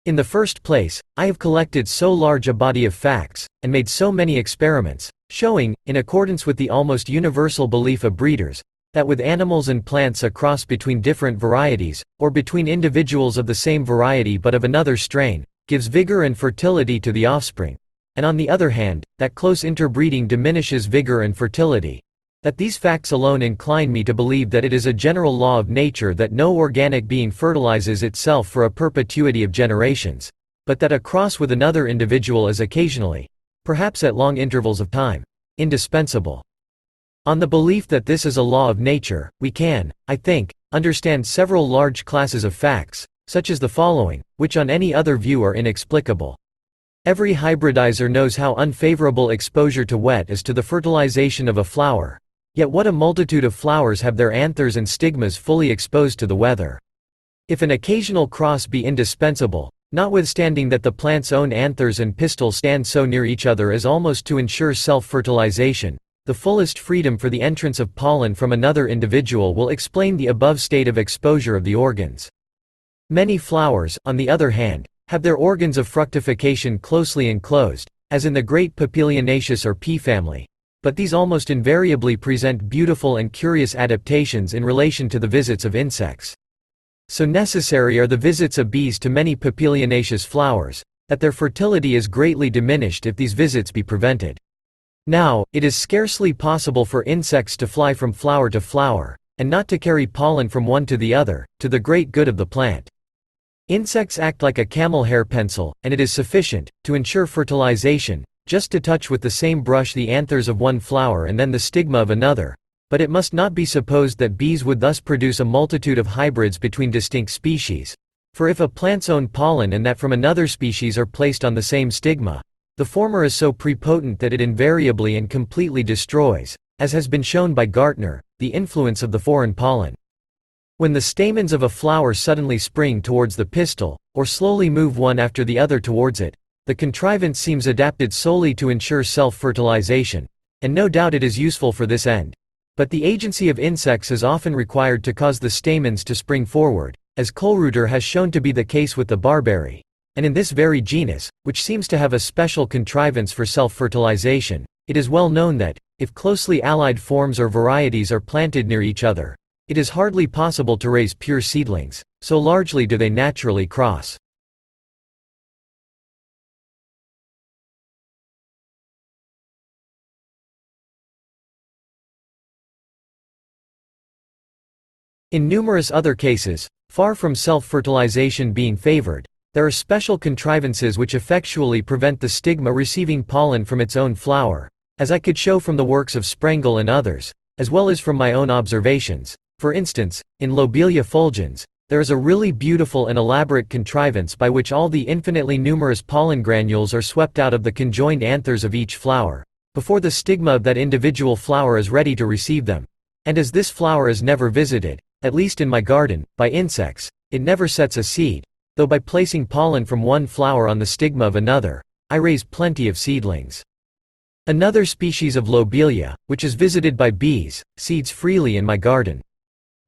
In the first place, I have collected so large a body of facts, and made so many experiments, showing, in accordance with the almost universal belief of breeders, that with animals and plants a cross between different varieties, or between individuals of the same variety but of another strain, gives vigor and fertility to the offspring, and on the other hand, that close interbreeding diminishes vigor and fertility. That these facts alone incline me to believe that it is a general law of nature that no organic being fertilizes itself for a perpetuity of generations, but that a cross with another individual is occasionally, perhaps at long intervals of time, indispensable. On the belief that this is a law of nature, we can, I think, understand several large classes of facts, such as the following, which on any other view are inexplicable. Every hybridizer knows how unfavorable exposure to wet is to the fertilization of a flower, yet what a multitude of flowers have their anthers and stigmas fully exposed to the weather. If an occasional cross be indispensable, notwithstanding that the plant's own anthers and pistil stand so near each other as almost to ensure self-fertilization, the fullest freedom for the entrance of pollen from another individual will explain the above state of exposure of the organs. Many flowers, on the other hand, have their organs of fructification closely enclosed, as in the great Papilionaceous or pea family, but these almost invariably present beautiful and curious adaptations in relation to the visits of insects. So necessary are the visits of bees to many Papilionaceous flowers, that their fertility is greatly diminished if these visits be prevented. Now, it is scarcely possible for insects to fly from flower to flower, and not to carry pollen from one to the other, to the great good of the plant. Insects act like a camel hair pencil, and it is sufficient, to ensure fertilization, just to touch with the same brush the anthers of one flower and then the stigma of another, but it must not be supposed that bees would thus produce a multitude of hybrids between distinct species, For if a plant's own pollen and that from another species are placed on the same stigma, the former is so prepotent that it invariably and completely destroys, as has been shown by Gartner, the influence of the foreign pollen. When the stamens of a flower suddenly spring towards the pistil, or slowly move one after the other towards it, the contrivance seems adapted solely to ensure self-fertilization, and no doubt it is useful for this end. But the agency of insects is often required to cause the stamens to spring forward, as Kohlreuter has shown to be the case with the barberry. And in this very genus, which seems to have a special contrivance for self-fertilization, it is well known that, if closely allied forms or varieties are planted near each other, it is hardly possible to raise pure seedlings, so largely do they naturally cross. In numerous other cases, far from self-fertilization being favored, there are special contrivances which effectually prevent the stigma receiving pollen from its own flower, as I could show from the works of Sprengel and others, as well as from my own observations. For instance, in Lobelia fulgens, there is a really beautiful and elaborate contrivance by which all the infinitely numerous pollen granules are swept out of the conjoined anthers of each flower, before the stigma of that individual flower is ready to receive them. And as this flower is never visited, at least in my garden, by insects, it never sets a seed, though by placing pollen from one flower on the stigma of another, I raise plenty of seedlings. Another species of Lobelia, which is visited by bees, seeds freely in my garden.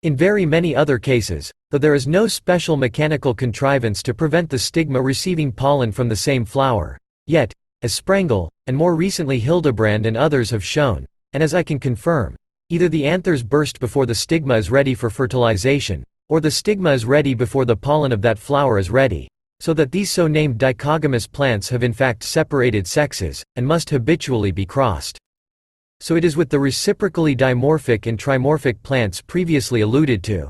In very many other cases, though there is no special mechanical contrivance to prevent the stigma receiving pollen from the same flower, yet, as Sprengel, and more recently Hildebrand and others have shown, and as I can confirm, either the anthers burst before the stigma is ready for fertilization, or the stigma is ready before the pollen of that flower is ready, so that these so-named dichogamous plants have in fact separated sexes, and must habitually be crossed. So it is with the reciprocally dimorphic and trimorphic plants previously alluded to.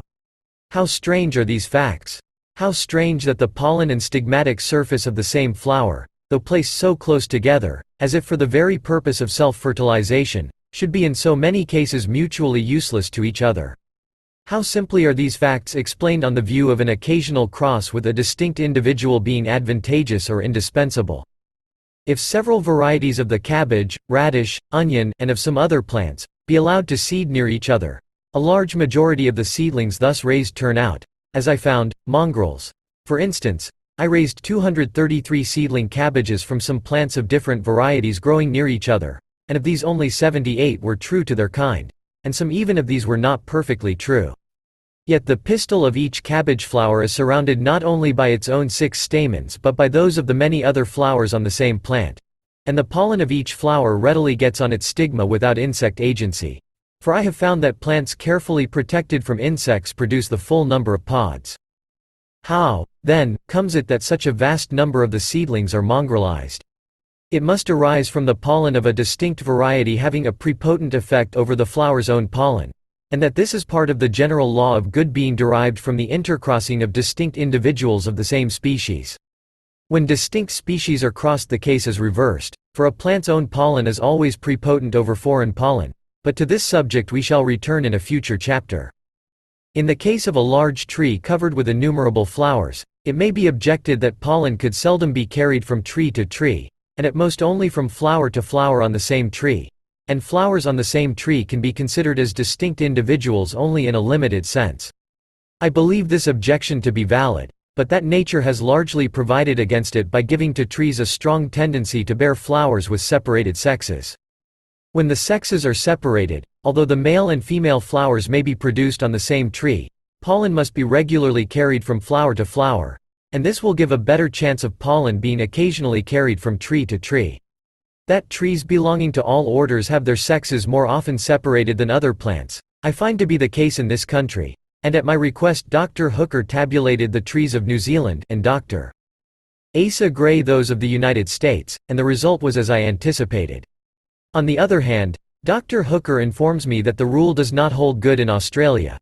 How strange are these facts! How strange that the pollen and stigmatic surface of the same flower, though placed so close together, as if for the very purpose of self-fertilization, should be in so many cases mutually useless to each other. How simply are these facts explained on the view of an occasional cross with a distinct individual being advantageous or indispensable. If several varieties of the cabbage, radish, onion, and of some other plants, be allowed to seed near each other, a large majority of the seedlings thus raised turn out, as I found, mongrels. For instance, I raised 233 seedling cabbages from some plants of different varieties growing near each other, and of these only 78 were true to their kind, and some even of these were not perfectly true. Yet the pistil of each cabbage flower is surrounded not only by its own 6 stamens but by those of the many other flowers on the same plant, and the pollen of each flower readily gets on its stigma without insect agency. For I have found that plants carefully protected from insects produce the full number of pods. How, then, comes it that such a vast number of the seedlings are mongrelized? It must arise from the pollen of a distinct variety having a prepotent effect over the flower's own pollen, and that this is part of the general law of good being derived from the intercrossing of distinct individuals of the same species. When distinct species are crossed, the case is reversed, for a plant's own pollen is always prepotent over foreign pollen, but to this subject we shall return in a future chapter. In the case of a large tree covered with innumerable flowers, it may be objected that pollen could seldom be carried from tree to tree, and at most only from flower to flower on the same tree, and flowers on the same tree can be considered as distinct individuals only in a limited sense. I believe this objection to be valid, but that nature has largely provided against it by giving to trees a strong tendency to bear flowers with separated sexes. When the sexes are separated, although the male and female flowers may be produced on the same tree, pollen must be regularly carried from flower to flower, and this will give a better chance of pollen being occasionally carried from tree to tree. That trees belonging to all orders have their sexes more often separated than other plants, I find to be the case in this country, and at my request Dr. Hooker tabulated the trees of New Zealand and Dr. Asa Gray those of the United States, and the result was as I anticipated. On the other hand, Dr. Hooker informs me that the rule does not hold good in Australia.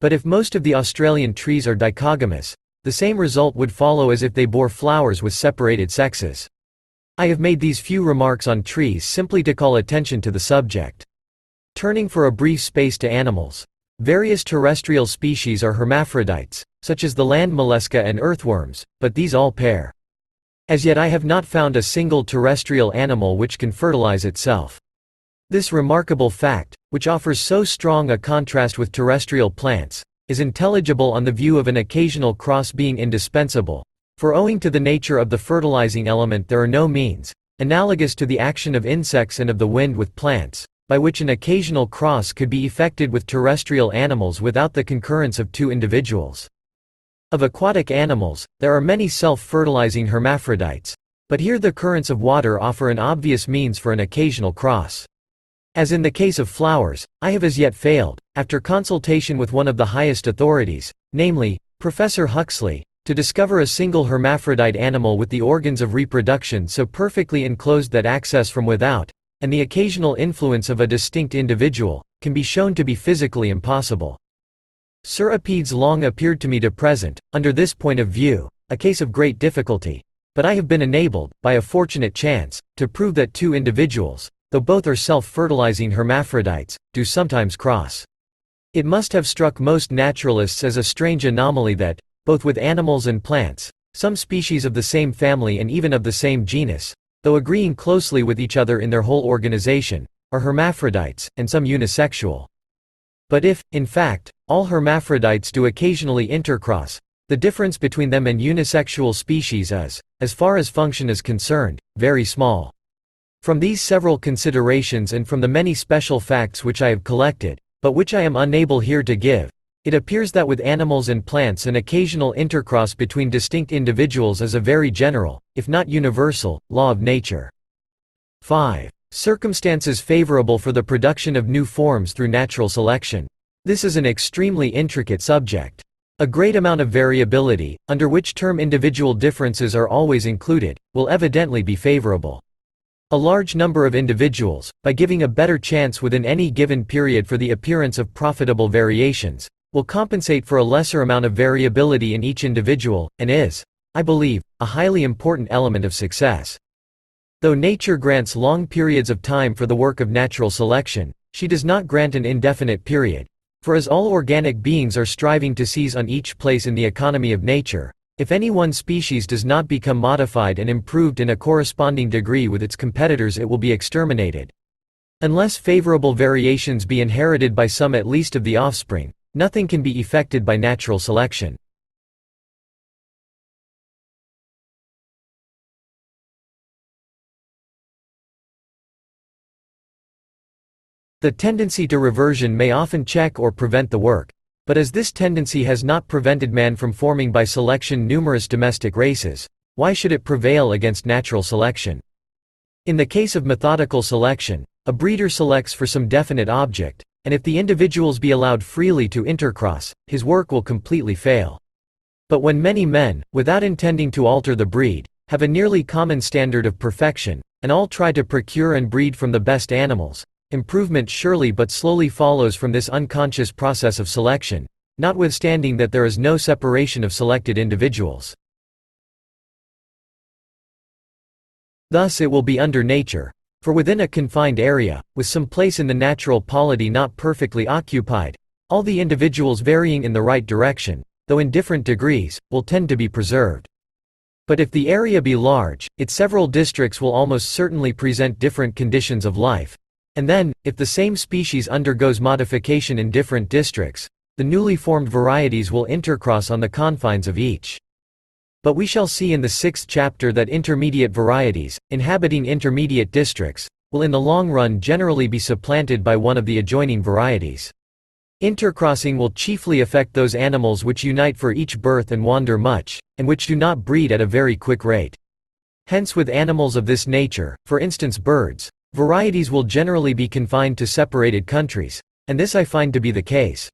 But if most of the Australian trees are dichogamous, the same result would follow as if they bore flowers with separated sexes. I have made these few remarks on trees simply to call attention to the subject. Turning for a brief space to animals. Various terrestrial species are hermaphrodites, such as the land mollusca and earthworms, but these all pair. As yet I have not found a single terrestrial animal which can fertilize itself. This remarkable fact, which offers so strong a contrast with terrestrial plants, is intelligible on the view of an occasional cross being indispensable, for owing to the nature of the fertilizing element there are no means, analogous to the action of insects and of the wind with plants, by which an occasional cross could be effected with terrestrial animals without the concurrence of two individuals. Of aquatic animals, there are many self-fertilizing hermaphrodites, but here the currents of water offer an obvious means for an occasional cross. As in the case of flowers, I have as yet failed, after consultation with one of the highest authorities, namely, Professor Huxley, to discover a single hermaphrodite animal with the organs of reproduction so perfectly enclosed that access from without, and the occasional influence of a distinct individual, can be shown to be physically impossible. Cirripedes long appeared to me to present, under this point of view, a case of great difficulty, but I have been enabled, by a fortunate chance, to prove that two individuals, though both are self-fertilizing hermaphrodites, do sometimes cross. It must have struck most naturalists as a strange anomaly that, both with animals and plants, some species of the same family and even of the same genus, though agreeing closely with each other in their whole organization, are hermaphrodites, and some unisexual. But if, in fact, all hermaphrodites do occasionally intercross, the difference between them and unisexual species is, as far as function is concerned, very small. From these several considerations and from the many special facts which I have collected, but which I am unable here to give, it appears that with animals and plants an occasional intercross between distinct individuals is a very general, if not universal, law of nature. 5. Circumstances favorable for the production of new forms through natural selection. This is an extremely intricate subject. A great amount of variability, under which term individual differences are always included, will evidently be favorable. A large number of individuals, by giving a better chance within any given period for the appearance of profitable variations, will compensate for a lesser amount of variability in each individual, and is, I believe, a highly important element of success. Though nature grants long periods of time for the work of natural selection, she does not grant an indefinite period, for as all organic beings are striving to seize on each place in the economy of nature, if any one species does not become modified and improved in a corresponding degree with its competitors it will be exterminated. Unless favorable variations be inherited by some at least of the offspring, nothing can be effected by natural selection. The tendency to reversion may often check or prevent the work, but as this tendency has not prevented man from forming by selection numerous domestic races, why should it prevail against natural selection? In the case of methodical selection, a breeder selects for some definite object, and if the individuals be allowed freely to intercross, his work will completely fail. But when many men, without intending to alter the breed, have a nearly common standard of perfection, and all try to procure and breed from the best animals, improvement surely but slowly follows from this unconscious process of selection, notwithstanding that there is no separation of selected individuals. Thus it will be under nature, for within a confined area, with some place in the natural polity not perfectly occupied, all the individuals varying in the right direction, though in different degrees, will tend to be preserved. But if the area be large, its several districts will almost certainly present different conditions of life. And then, if the same species undergoes modification in different districts, the newly formed varieties will intercross on the confines of each. But we shall see in the 6th chapter that intermediate varieties, inhabiting intermediate districts, will in the long run generally be supplanted by one of the adjoining varieties. Intercrossing will chiefly affect those animals which unite for each birth and wander much, and which do not breed at a very quick rate. Hence with animals of this nature, for instance birds, varieties will generally be confined to separated countries, and this I find to be the case.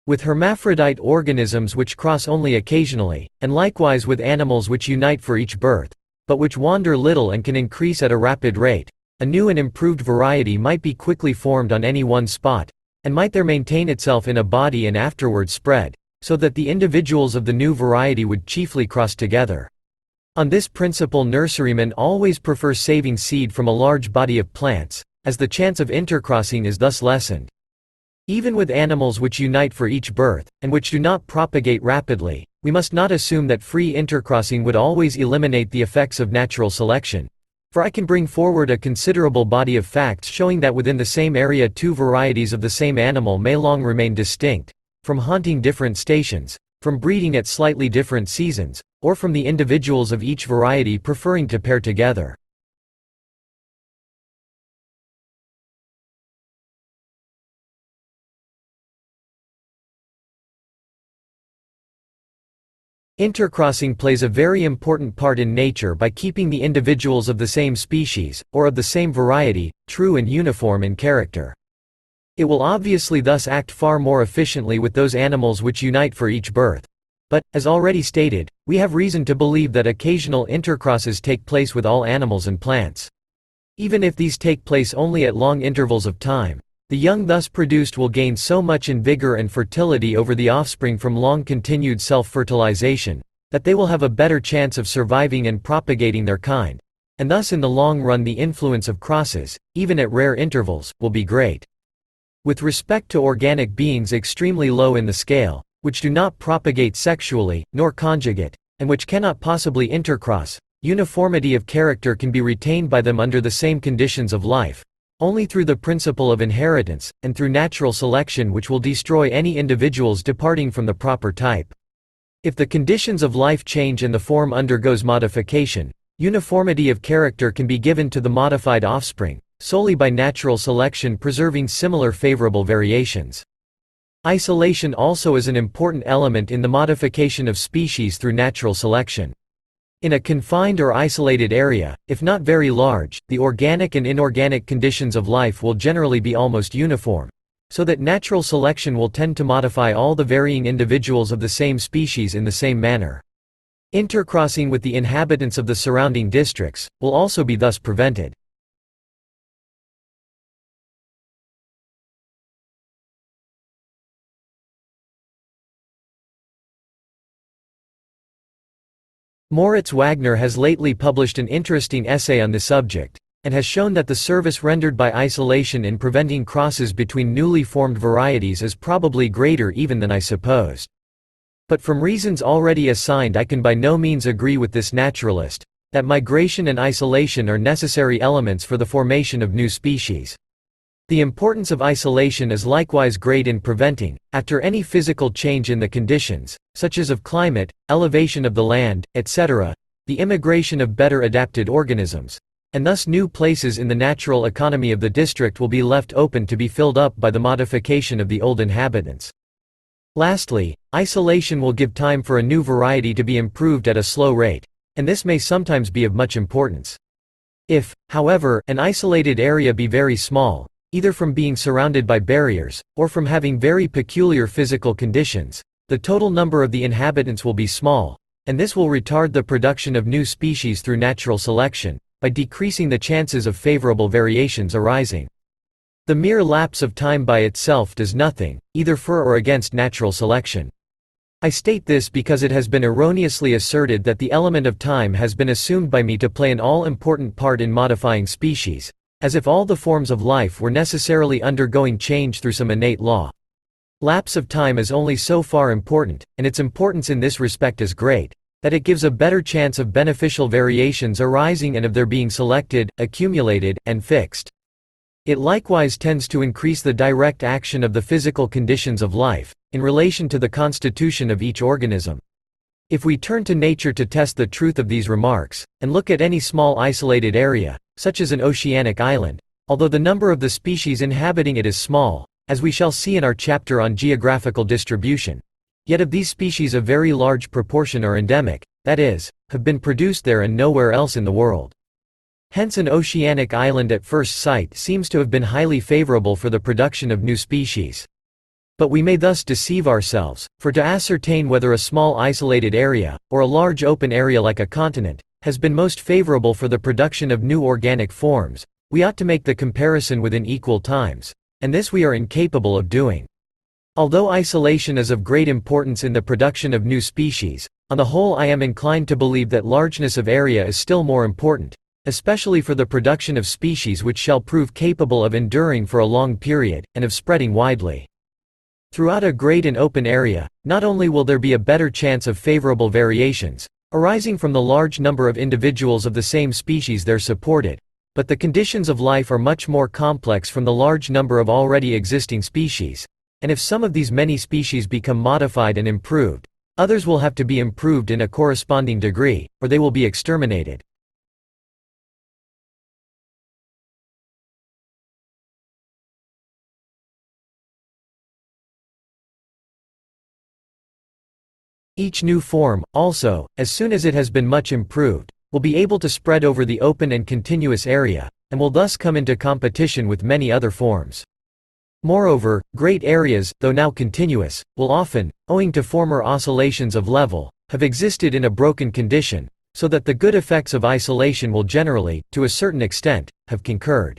With hermaphrodite organisms which cross only occasionally, and likewise with animals which unite for each birth, but which wander little and can increase at a rapid rate, a new and improved variety might be quickly formed on any one spot, and might there maintain itself in a body and afterward spread, so that the individuals of the new variety would chiefly cross together. On this principle nurserymen always prefer saving seed from a large body of plants, as the chance of intercrossing is thus lessened. Even with animals which unite for each birth, and which do not propagate rapidly, we must not assume that free intercrossing would always eliminate the effects of natural selection. For I can bring forward a considerable body of facts showing that within the same area two varieties of the same animal may long remain distinct, from haunting different stations, from breeding at slightly different seasons, or from the individuals of each variety preferring to pair together. Intercrossing plays a very important part in nature by keeping the individuals of the same species, or of the same variety, true and uniform in character. It will obviously thus act far more efficiently with those animals which unite for each birth. But, as already stated, we have reason to believe that occasional intercrosses take place with all animals and plants. Even if these take place only at long intervals of time, the young thus produced will gain so much in vigor and fertility over the offspring from long continued self-fertilization, that they will have a better chance of surviving and propagating their kind, and thus in the long run the influence of crosses, even at rare intervals, will be great. With respect to organic beings extremely low in the scale, which do not propagate sexually, nor conjugate, and which cannot possibly intercross, uniformity of character can be retained by them under the same conditions of life, only through the principle of inheritance, and through natural selection which will destroy any individuals departing from the proper type. If the conditions of life change and the form undergoes modification, uniformity of character can be given to the modified offspring, solely by natural selection preserving similar favorable variations. Isolation also is an important element in the modification of species through natural selection. In a confined or isolated area, if not very large, the organic and inorganic conditions of life will generally be almost uniform, so that natural selection will tend to modify all the varying individuals of the same species in the same manner. Intercrossing with the inhabitants of the surrounding districts will also be thus prevented. Moritz Wagner has lately published an interesting essay on the subject, and has shown that the service rendered by isolation in preventing crosses between newly formed varieties is probably greater even than I supposed. But from reasons already assigned I can by no means agree with this naturalist, that migration and isolation are necessary elements for the formation of new species. The importance of isolation is likewise great in preventing, after any physical change in the conditions, such as of climate, elevation of the land, etc., the immigration of better adapted organisms, and thus new places in the natural economy of the district will be left open to be filled up by the modification of the old inhabitants. Lastly, isolation will give time for a new variety to be improved at a slow rate, and this may sometimes be of much importance. If, however, an isolated area be very small, either from being surrounded by barriers, or from having very peculiar physical conditions, the total number of the inhabitants will be small, and this will retard the production of new species through natural selection, by decreasing the chances of favorable variations arising. The mere lapse of time by itself does nothing, either for or against natural selection. I state this because it has been erroneously asserted that the element of time has been assumed by me to play an all-important part in modifying species, as if all the forms of life were necessarily undergoing change through some innate law. Lapse of time is only so far important, and its importance in this respect is great, that it gives a better chance of beneficial variations arising and of their being selected, accumulated, and fixed. It likewise tends to increase the direct action of the physical conditions of life, in relation to the constitution of each organism. If we turn to nature to test the truth of these remarks, and look at any small isolated area, such as an oceanic island, although the number of the species inhabiting it is small, as we shall see in our chapter on geographical distribution, yet of these species a very large proportion are endemic, that is, have been produced there and nowhere else in the world. Hence an oceanic island at first sight seems to have been highly favorable for the production of new species. But we may thus deceive ourselves, for to ascertain whether a small isolated area, or a large open area like a continent, has been most favorable for the production of new organic forms, we ought to make the comparison within equal times, and this we are incapable of doing. Although isolation is of great importance in the production of new species, on the whole I am inclined to believe that largeness of area is still more important, especially for the production of species which shall prove capable of enduring for a long period, and of spreading widely. Throughout a great and open area, not only will there be a better chance of favorable variations, arising from the large number of individuals of the same species there supported, but the conditions of life are much more complex from the large number of already existing species, and if some of these many species become modified and improved, others will have to be improved in a corresponding degree, or they will be exterminated. Each new form, also, as soon as it has been much improved, will be able to spread over the open and continuous area, and will thus come into competition with many other forms. Moreover, great areas, though now continuous, will often, owing to former oscillations of level, have existed in a broken condition, so that the good effects of isolation will generally, to a certain extent, have concurred.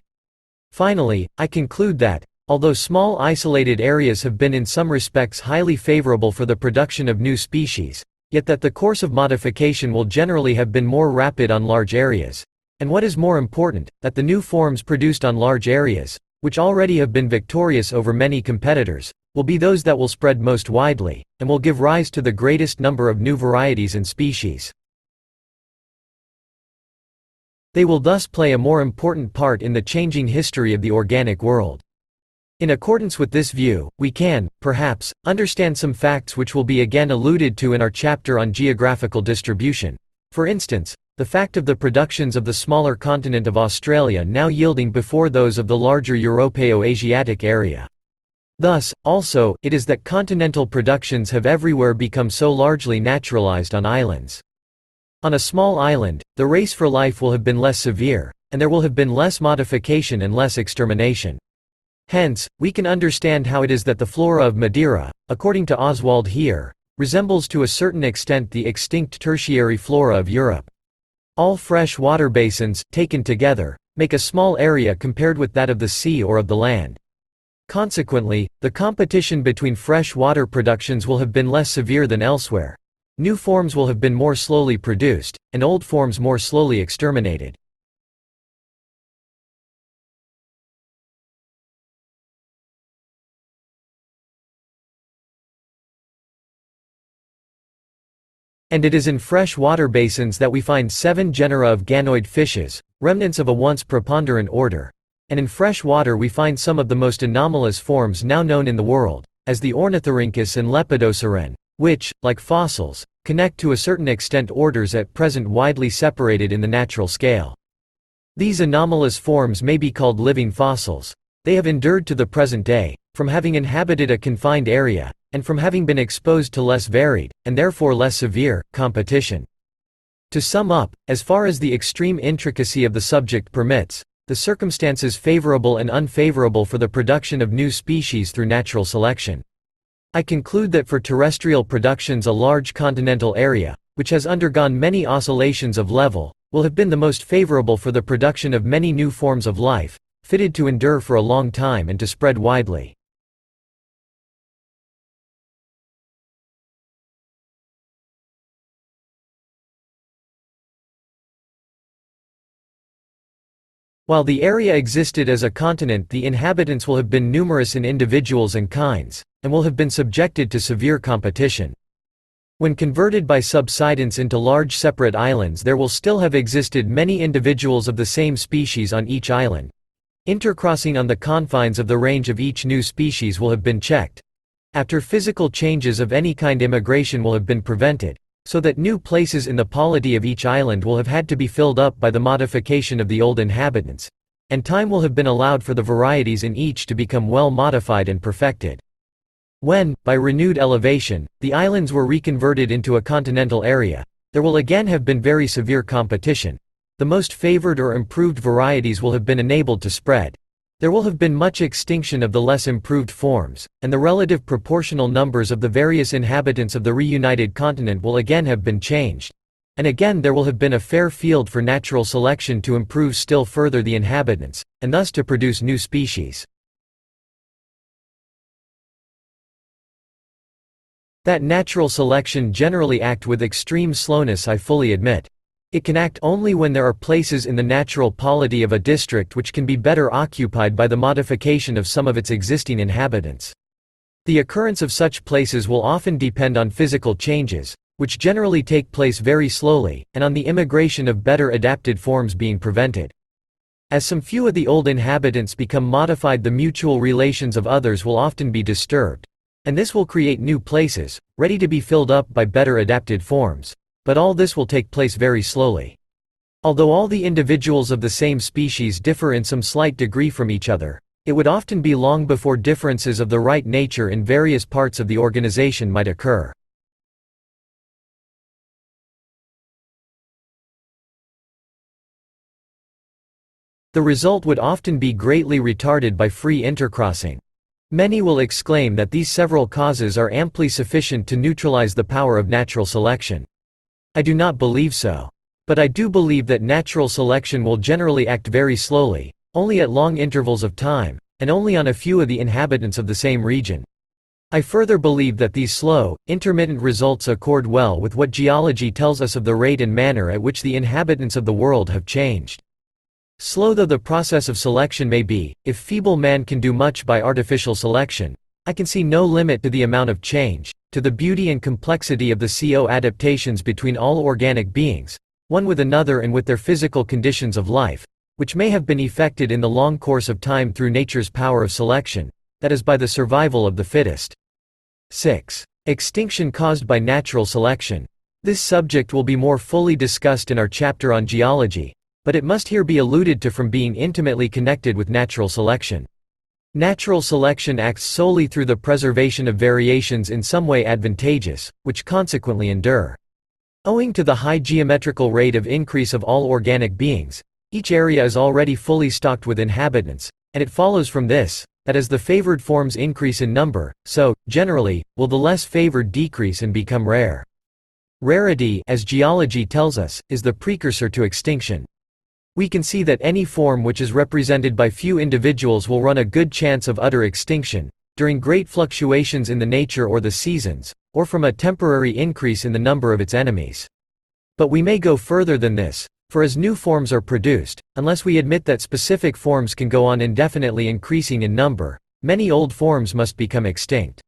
Finally, I conclude that, although small isolated areas have been in some respects highly favorable for the production of new species, yet that the course of modification will generally have been more rapid on large areas, and what is more important, that the new forms produced on large areas, which already have been victorious over many competitors, will be those that will spread most widely, and will give rise to the greatest number of new varieties and species. They will thus play a more important part in the changing history of the organic world. In accordance with this view, we can, perhaps, understand some facts which will be again alluded to in our chapter on geographical distribution. For instance, the fact of the productions of the smaller continent of Australia now yielding before those of the larger Europaeo-Asiatic area. Thus, also, it is that continental productions have everywhere become so largely naturalized on islands. On a small island, the race for life will have been less severe, and there will have been less modification and less extermination. Hence, we can understand how it is that the flora of Madeira, according to Oswald Heer, resembles to a certain extent the extinct tertiary flora of Europe. All fresh water basins, taken together, make a small area compared with that of the sea or of the land. Consequently, the competition between fresh water productions will have been less severe than elsewhere. New forms will have been more slowly produced, and old forms more slowly exterminated. And it is in fresh water basins that we find 7 genera of ganoid fishes, remnants of a once preponderant order. And in fresh water we find some of the most anomalous forms now known in the world, as the Ornithorhynchus and Lepidosiren, which, like fossils, connect to a certain extent orders at present widely separated in the natural scale. These anomalous forms may be called living fossils. They have endured to the present day, from having inhabited a confined area, and from having been exposed to less varied, and therefore less severe, competition. To sum up, as far as the extreme intricacy of the subject permits, the circumstances favorable and unfavorable for the production of new species through natural selection. I conclude that for terrestrial productions a large continental area, which has undergone many oscillations of level, will have been the most favorable for the production of many new forms of life, fitted to endure for a long time and to spread widely. While the area existed as a continent, the inhabitants will have been numerous in individuals and kinds, and will have been subjected to severe competition. When converted by subsidence into large separate islands, there will still have existed many individuals of the same species on each island. Intercrossing on the confines of the range of each new species will have been checked. After physical changes of any kind, immigration will have been prevented, so that new places in the polity of each island will have had to be filled up by the modification of the old inhabitants, and time will have been allowed for the varieties in each to become well modified and perfected. When, by renewed elevation, the islands were reconverted into a continental area, there will again have been very severe competition. The most favored or improved varieties will have been enabled to spread. There will have been much extinction of the less improved forms, and the relative proportional numbers of the various inhabitants of the reunited continent will again have been changed. And again there will have been a fair field for natural selection to improve still further the inhabitants, and thus to produce new species. That natural selection generally act with extreme slowness I fully admit. It can act only when there are places in the natural polity of a district which can be better occupied by the modification of some of its existing inhabitants. The occurrence of such places will often depend on physical changes, which generally take place very slowly, and on the immigration of better adapted forms being prevented. As some few of the old inhabitants become modified, the mutual relations of others will often be disturbed, and this will create new places, ready to be filled up by better adapted forms. But all this will take place very slowly. Although all the individuals of the same species differ in some slight degree from each other, it would often be long before differences of the right nature in various parts of the organization might occur. The result would often be greatly retarded by free intercrossing. Many will exclaim that these several causes are amply sufficient to neutralize the power of natural selection. I do not believe so. But I do believe that natural selection will generally act very slowly, only at long intervals of time, and only on a few of the inhabitants of the same region. I further believe that these slow, intermittent results accord well with what geology tells us of the rate and manner at which the inhabitants of the world have changed. Slow though the process of selection may be, if feeble man can do much by artificial selection, I can see no limit to the amount of change, to the beauty and complexity of the co-adaptations between all organic beings, one with another and with their physical conditions of life, which may have been effected in the long course of time through nature's power of selection, that is by the survival of the fittest. 6. Extinction caused by natural selection. This subject will be more fully discussed in our chapter on geology, but it must here be alluded to from being intimately connected with natural selection. Natural selection acts solely through the preservation of variations in some way advantageous, which consequently endure. Owing to the high geometrical rate of increase of all organic beings, each area is already fully stocked with inhabitants, and it follows from this, that as the favored forms increase in number, so, generally, will the less favored decrease and become rare. Rarity, as geology tells us, is the precursor to extinction. We can see that any form which is represented by few individuals will run a good chance of utter extinction, during great fluctuations in the nature or the seasons, or from a temporary increase in the number of its enemies. But we may go further than this, for as new forms are produced, unless we admit that specific forms can go on indefinitely increasing in number, many old forms must become extinct.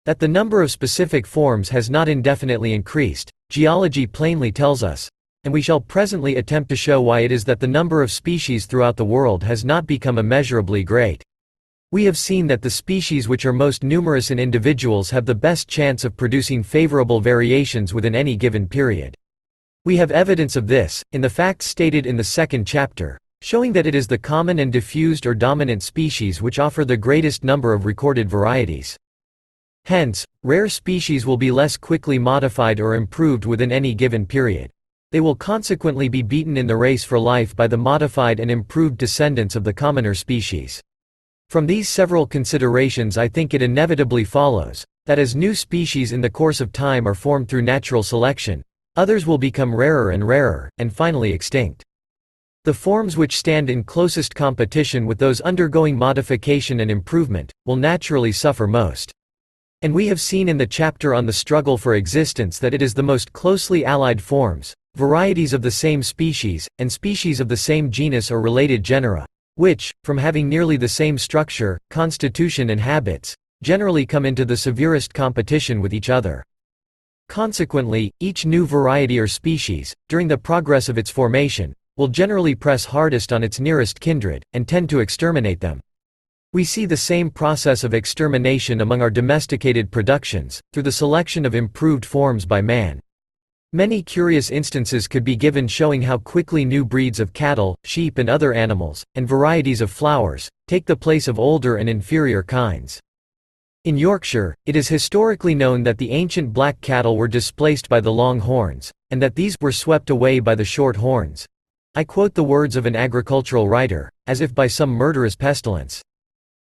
That the number of specific forms has not indefinitely increased, geology plainly tells us, and we shall presently attempt to show why it is that the number of species throughout the world has not become immeasurably great. We have seen that the species which are most numerous in individuals have the best chance of producing favorable variations within any given period. We have evidence of this, in the facts stated in the second chapter, showing that it is the common and diffused or dominant species which offer the greatest number of recorded varieties. Hence, rare species will be less quickly modified or improved within any given period. They will consequently be beaten in the race for life by the modified and improved descendants of the commoner species. From these several considerations, I think it inevitably follows that as new species in the course of time are formed through natural selection, others will become rarer, and finally extinct. The forms which stand in closest competition with those undergoing modification and improvement will naturally suffer most. And we have seen in the chapter on the struggle for existence that it is the most closely allied forms, varieties of the same species, and species of the same genus or related genera, which, from having nearly the same structure, constitution and habits, generally come into the severest competition with each other. Consequently, each new variety or species, during the progress of its formation, will generally press hardest on its nearest kindred, and tend to exterminate them. We see the same process of extermination among our domesticated productions, through the selection of improved forms by man. Many curious instances could be given showing how quickly new breeds of cattle, sheep and other animals, and varieties of flowers, take the place of older and inferior kinds. In Yorkshire, it is historically known that the ancient black cattle were displaced by the long horns, and that these were swept away by the short horns. I quote the words of an agricultural writer, as if by some murderous pestilence.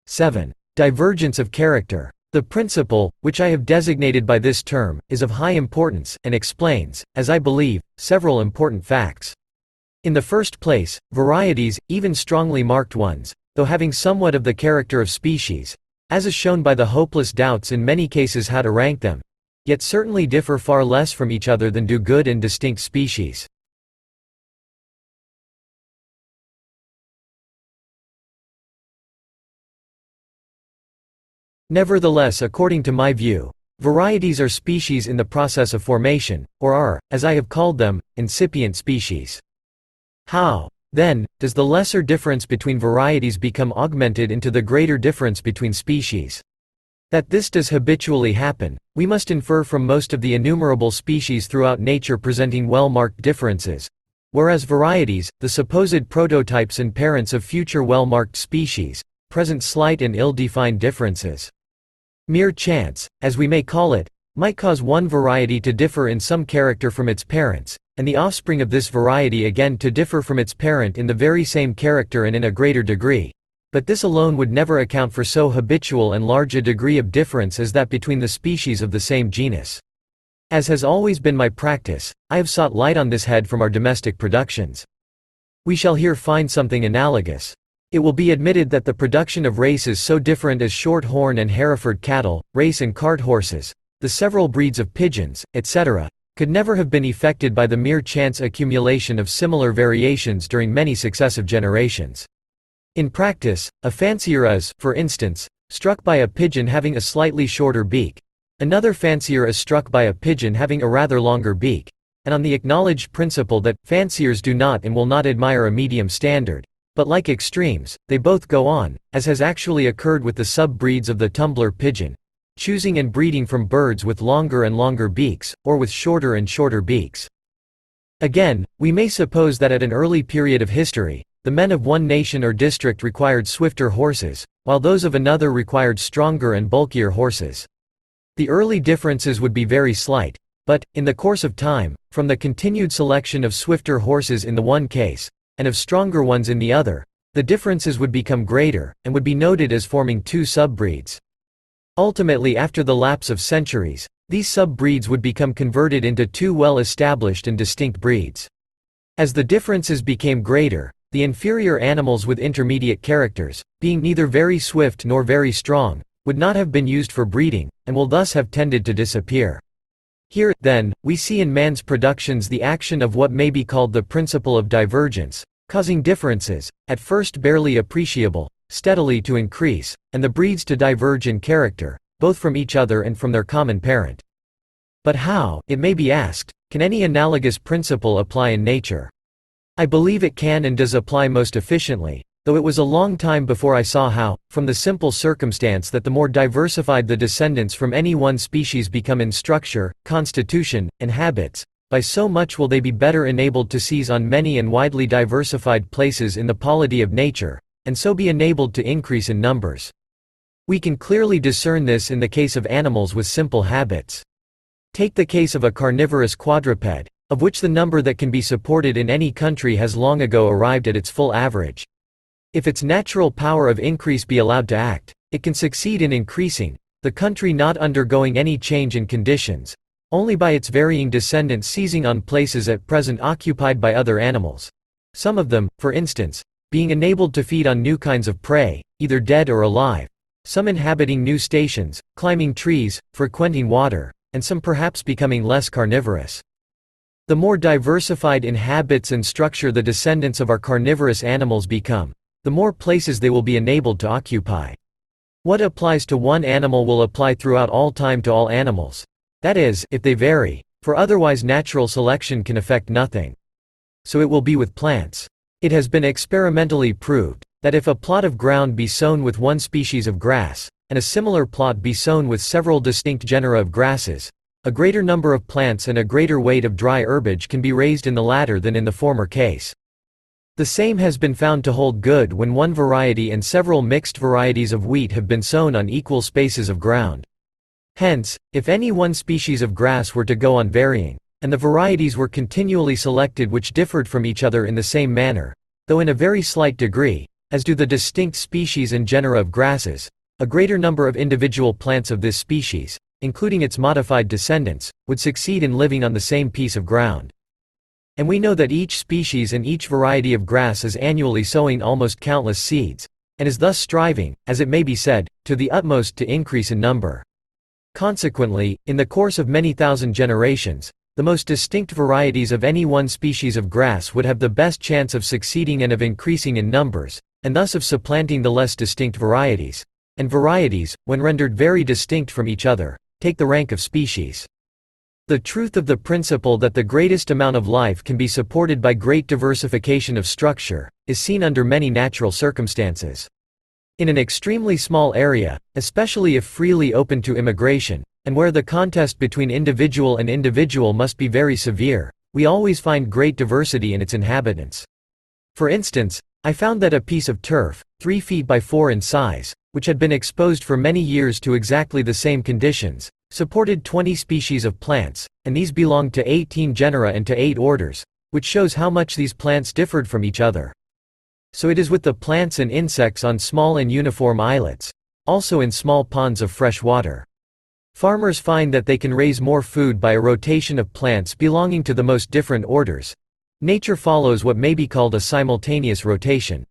7. Divergence of character. The principle, which I have designated by this term, is of high importance, and explains, as I believe, several important facts. In the first place, varieties, even strongly marked ones, though having somewhat of the character of species, as is shown by the hopeless doubts in many cases how to rank them, yet certainly differ far less from each other than do good and distinct species. Nevertheless, according to my view, varieties are species in the process of formation, or are, as I have called them, incipient species. How, then, does the lesser difference between varieties become augmented into the greater difference between species? That this does habitually happen, we must infer from most of the innumerable species throughout nature presenting well-marked differences, whereas varieties, the supposed prototypes and parents of future well-marked species, present slight and ill-defined differences. Mere chance, as we may call it, might cause one variety to differ in some character from its parents, and the offspring of this variety again to differ from its parent in the very same character and in a greater degree. But this alone would never account for so habitual and large a degree of difference as that between the species of the same genus. As has always been my practice, I have sought light on this head from our domestic productions. We shall here find something analogous. It will be admitted that the production of races so different as Shorthorn and Hereford cattle, race and cart horses, the several breeds of pigeons, etc., could never have been effected by the mere chance accumulation of similar variations during many successive generations. In practice, a fancier is, for instance, struck by a pigeon having a slightly shorter beak. Another fancier is struck by a pigeon having a rather longer beak, and on the acknowledged principle that fanciers do not and will not admire a medium standard, but like extremes, they both go on, as has actually occurred with the sub-breeds of the tumbler pigeon, choosing and breeding from birds with longer and longer beaks, or with shorter and shorter beaks. Again, we may suppose that at an early period of history, the men of one nation or district required swifter horses, while those of another required stronger and bulkier horses. The early differences would be very slight, but, in the course of time, from the continued selection of swifter horses in the one case, and of stronger ones in the other, the differences would become greater, and would be noted as forming two sub-breeds. Ultimately, after the lapse of centuries, these sub-breeds would become converted into two well-established and distinct breeds. As the differences became greater, the inferior animals with intermediate characters, being neither very swift nor very strong, would not have been used for breeding, and will thus have tended to disappear. Here, then, we see in man's productions the action of what may be called the principle of divergence, causing differences, at first barely appreciable, steadily to increase, and the breeds to diverge in character, both from each other and from their common parent. But how, it may be asked, can any analogous principle apply in nature? I believe it can and does apply most efficiently, though it was a long time before I saw how, from the simple circumstance that the more diversified the descendants from any one species become in structure, constitution, and habits, by so much will they be better enabled to seize on many and widely diversified places in the polity of nature, and so be enabled to increase in numbers. We can clearly discern this in the case of animals with simple habits. Take the case of a carnivorous quadruped, of which the number that can be supported in any country has long ago arrived at its full average. If its natural power of increase be allowed to act, it can succeed in increasing, the country not undergoing any change in conditions, only by its varying descendants seizing on places at present occupied by other animals. Some of them, for instance, being enabled to feed on new kinds of prey, either dead or alive, some inhabiting new stations, climbing trees, frequenting water, and some perhaps becoming less carnivorous. The more diversified in habits and structure the descendants of our carnivorous animals become, the more places they will be enabled to occupy. What applies to one animal will apply throughout all time to all animals. That is, if they vary, for otherwise natural selection can effect nothing. So it will be with plants. It has been experimentally proved that if a plot of ground be sown with one species of grass, and a similar plot be sown with several distinct genera of grasses, a greater number of plants and a greater weight of dry herbage can be raised in the latter than in the former case. The same has been found to hold good when one variety and several mixed varieties of wheat have been sown on equal spaces of ground. Hence, if any one species of grass were to go on varying, and the varieties were continually selected which differed from each other in the same manner, though in a very slight degree, as do the distinct species and genera of grasses, a greater number of individual plants of this species, including its modified descendants, would succeed in living on the same piece of ground. And we know that each species and each variety of grass is annually sowing almost countless seeds, and is thus striving, as it may be said, to the utmost to increase in number. Consequently, in the course of many thousand generations, the most distinct varieties of any one species of grass would have the best chance of succeeding and of increasing in numbers, and thus of supplanting the less distinct varieties, and varieties, when rendered very distinct from each other, take the rank of species. The truth of the principle that the greatest amount of life can be supported by great diversification of structure is seen under many natural circumstances. In an extremely small area, especially if freely open to immigration, and where the contest between individual and individual must be very severe, we always find great diversity in its inhabitants. For instance, I found that a piece of turf, 3 feet by 4 in size, which had been exposed for many years to exactly the same conditions, supported 20 species of plants, and these belonged to 18 genera and to 8 orders, which shows how much these plants differed from each other. So it is with the plants and insects on small and uniform islets, also in small ponds of fresh water. Farmers find that they can raise more food by a rotation of plants belonging to the most different orders. Nature follows what may be called a simultaneous rotation.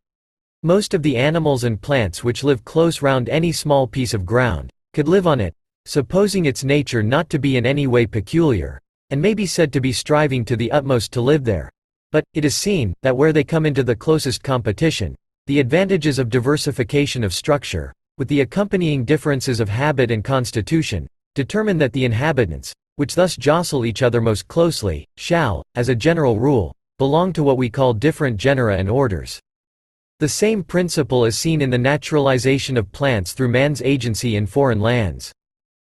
Most of the animals and plants which live close round any small piece of ground could live on it, supposing its nature not to be in any way peculiar, and may be said to be striving to the utmost to live there. But, it is seen, that where they come into the closest competition, the advantages of diversification of structure, with the accompanying differences of habit and constitution, determine that the inhabitants, which thus jostle each other most closely, shall, as a general rule, belong to what we call different genera and orders. The same principle is seen in the naturalization of plants through man's agency in foreign lands.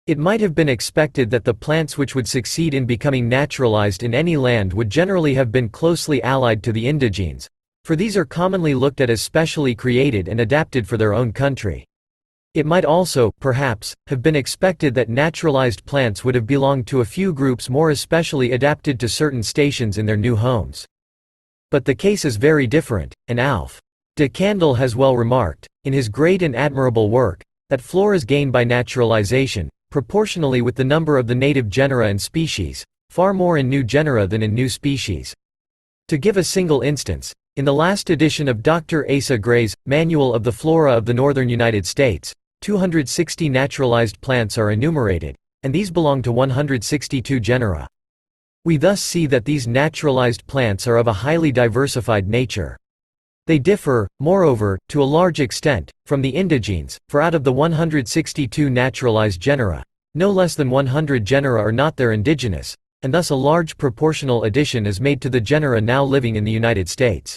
It might have been expected that the plants which would succeed in becoming naturalized in any land would generally have been closely allied to the indigenes, for these are commonly looked at as specially created and adapted for their own country. It might also, perhaps, have been expected that naturalized plants would have belonged to a few groups more especially adapted to certain stations in their new homes. But the case is very different, and Alf. de Candolle has well remarked, in his great and admirable work, that floras gain by naturalization, proportionally with the number of the native genera and species, far more in new genera than in new species. To give a single instance, in the last edition of Dr. Asa Gray's Manual of the Flora of the Northern United States, 260 naturalized plants are enumerated, and these belong to 162 genera. We thus see that these naturalized plants are of a highly diversified nature. They differ, moreover, to a large extent, from the indigenes, for out of the 162 naturalized genera, no less than 100 genera are not their indigenous, and thus a large proportional addition is made to the genera now living in the United States.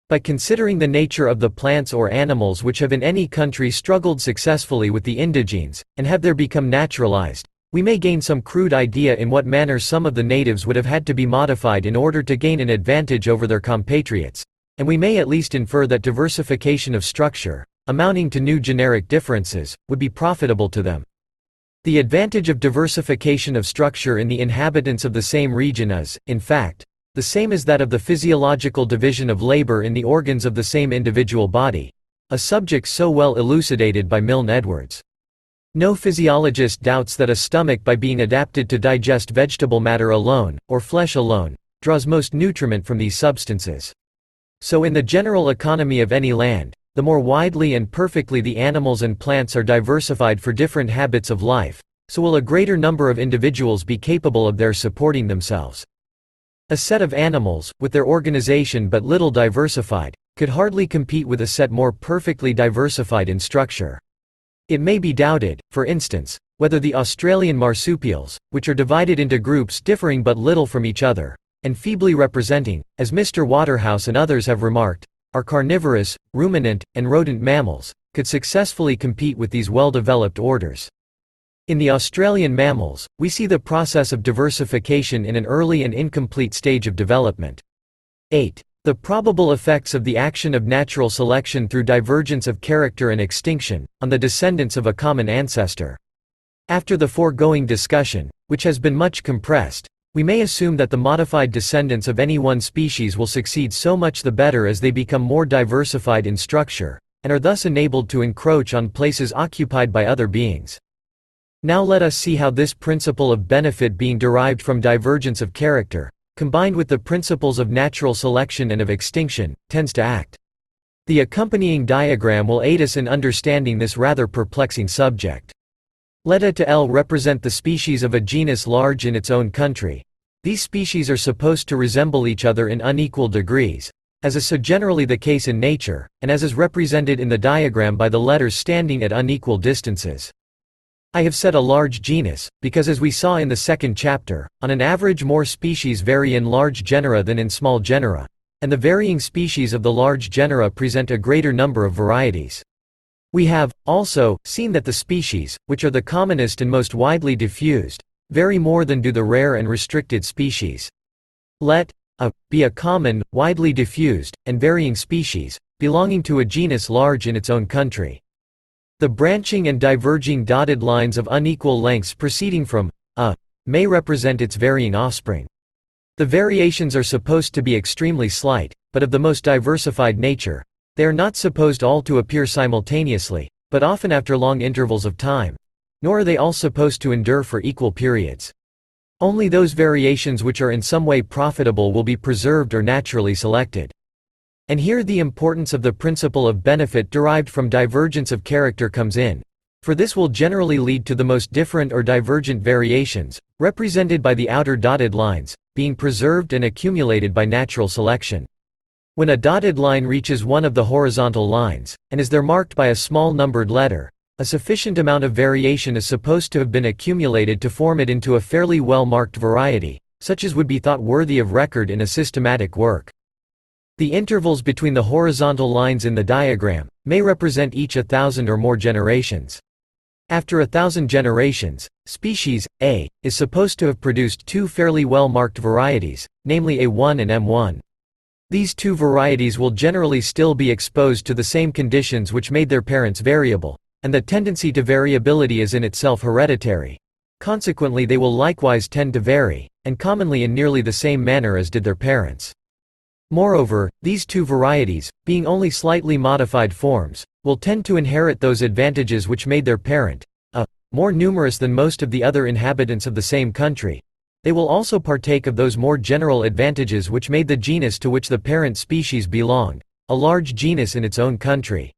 By considering the nature of the plants or animals which have in any country struggled successfully with the indigenes, and have there become naturalized, we may gain some crude idea in what manner some of the natives would have had to be modified in order to gain an advantage over their compatriots. And we may at least infer that diversification of structure, amounting to new generic differences, would be profitable to them. The advantage of diversification of structure in the inhabitants of the same region is, in fact, the same as that of the physiological division of labor in the organs of the same individual body, a subject so well elucidated by Milne Edwards. No physiologist doubts that a stomach, by being adapted to digest vegetable matter alone, or flesh alone, draws most nutriment from these substances. So in the general economy of any land, the more widely and perfectly the animals and plants are diversified for different habits of life, so will a greater number of individuals be capable of their supporting themselves. A set of animals, with their organization but little diversified, could hardly compete with a set more perfectly diversified in structure. It may be doubted, for instance, whether the Australian marsupials, which are divided into groups differing but little from each other, and feebly representing, as Mr. Waterhouse and others have remarked, are carnivorous, ruminant, and rodent mammals, could successfully compete with these well-developed orders. In the Australian mammals, we see the process of diversification in an early and incomplete stage of development. 8. The probable effects of the action of natural selection through divergence of character and extinction, on the descendants of a common ancestor. After the foregoing discussion, which has been much compressed, we may assume that the modified descendants of any one species will succeed so much the better as they become more diversified in structure, and are thus enabled to encroach on places occupied by other beings. Now let us see how this principle of benefit being derived from divergence of character, combined with the principles of natural selection and of extinction, tends to act. The accompanying diagram will aid us in understanding this rather perplexing subject. Let A to L represent the species of a genus large in its own country. These species are supposed to resemble each other in unequal degrees, as is so generally the case in nature, and as is represented in the diagram by the letters standing at unequal distances. I have said a large genus, because as we saw in the second chapter, on an average more species vary in large genera than in small genera, and the varying species of the large genera present a greater number of varieties. We have, also, seen that the species, which are the commonest and most widely diffused, vary more than do the rare and restricted species. Let a be a common, widely diffused, and varying species, belonging to a genus large in its own country. The branching and diverging dotted lines of unequal lengths proceeding from a may represent its varying offspring. The variations are supposed to be extremely slight, but of the most diversified nature. They are not supposed all to appear simultaneously, but often after long intervals of time. Nor are they all supposed to endure for equal periods. Only those variations which are in some way profitable will be preserved or naturally selected. And here the importance of the principle of benefit derived from divergence of character comes in, for this will generally lead to the most different or divergent variations, represented by the outer dotted lines, being preserved and accumulated by natural selection. When a dotted line reaches one of the horizontal lines, and is there marked by a small numbered letter, a sufficient amount of variation is supposed to have been accumulated to form it into a fairly well-marked variety, such as would be thought worthy of record in a systematic work. The intervals between the horizontal lines in the diagram may represent each 1,000 or more generations. After 1,000 generations, species A is supposed to have produced two fairly well-marked varieties, namely A1 and M1. These two varieties will generally still be exposed to the same conditions which made their parents variable, and the tendency to variability is in itself hereditary. Consequently they will likewise tend to vary, and commonly in nearly the same manner as did their parents. Moreover, these two varieties, being only slightly modified forms, will tend to inherit those advantages which made their parent A more numerous than most of the other inhabitants of the same country. They will also partake of those more general advantages which made the genus to which the parent species belonged a large genus in its own country.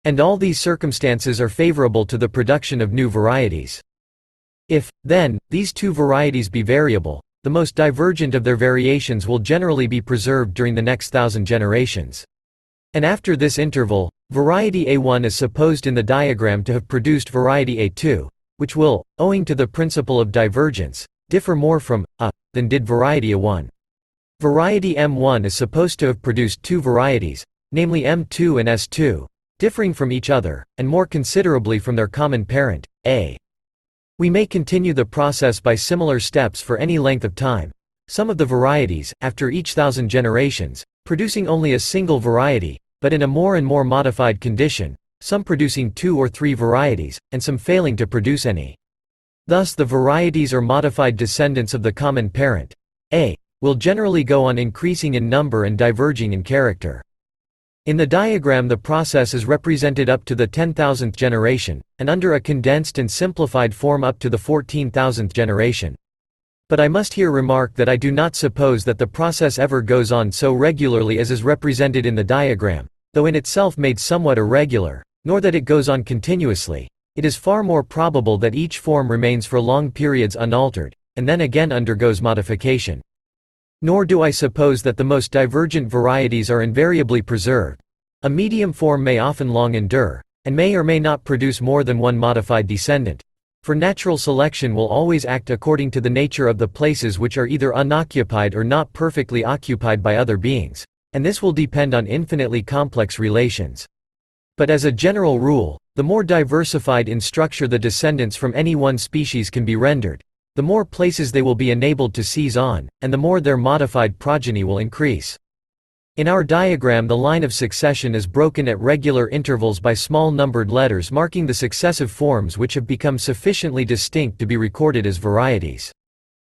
And all these circumstances are favorable to the production of new varieties. If, then, these two varieties be variable, the most divergent of their variations will generally be preserved during the next 1,000 generations. And after this interval, variety A1 is supposed in the diagram to have produced variety A2, which will, owing to the principle of divergence, differ more from A than did variety A1. Variety M1 is supposed to have produced two varieties, namely M2 and S2, differing from each other, and more considerably from their common parent, A. We may continue the process by similar steps for any length of time. Some of the varieties, after each 1,000 generations, producing only a single variety, but in a more and more modified condition, some producing 2 or 3 varieties, and some failing to produce any. Thus the varieties or modified descendants of the common parent, A, will generally go on increasing in number and diverging in character. In the diagram the process is represented up to the 10,000th generation, and under a condensed and simplified form up to the 14,000th generation. But I must here remark that I do not suppose that the process ever goes on so regularly as is represented in the diagram, though in itself made somewhat irregular, nor that it goes on continuously. It is far more probable that each form remains for long periods unaltered, and then again undergoes modification. Nor do I suppose that the most divergent varieties are invariably preserved. A medium form may often long endure, and may or may not produce more than one modified descendant. For natural selection will always act according to the nature of the places which are either unoccupied or not perfectly occupied by other beings, and this will depend on infinitely complex relations. But as a general rule, the more diversified in structure the descendants from any one species can be rendered, the more places they will be enabled to seize on, and the more their modified progeny will increase. In our diagram the line of succession is broken at regular intervals by small numbered letters marking the successive forms which have become sufficiently distinct to be recorded as varieties.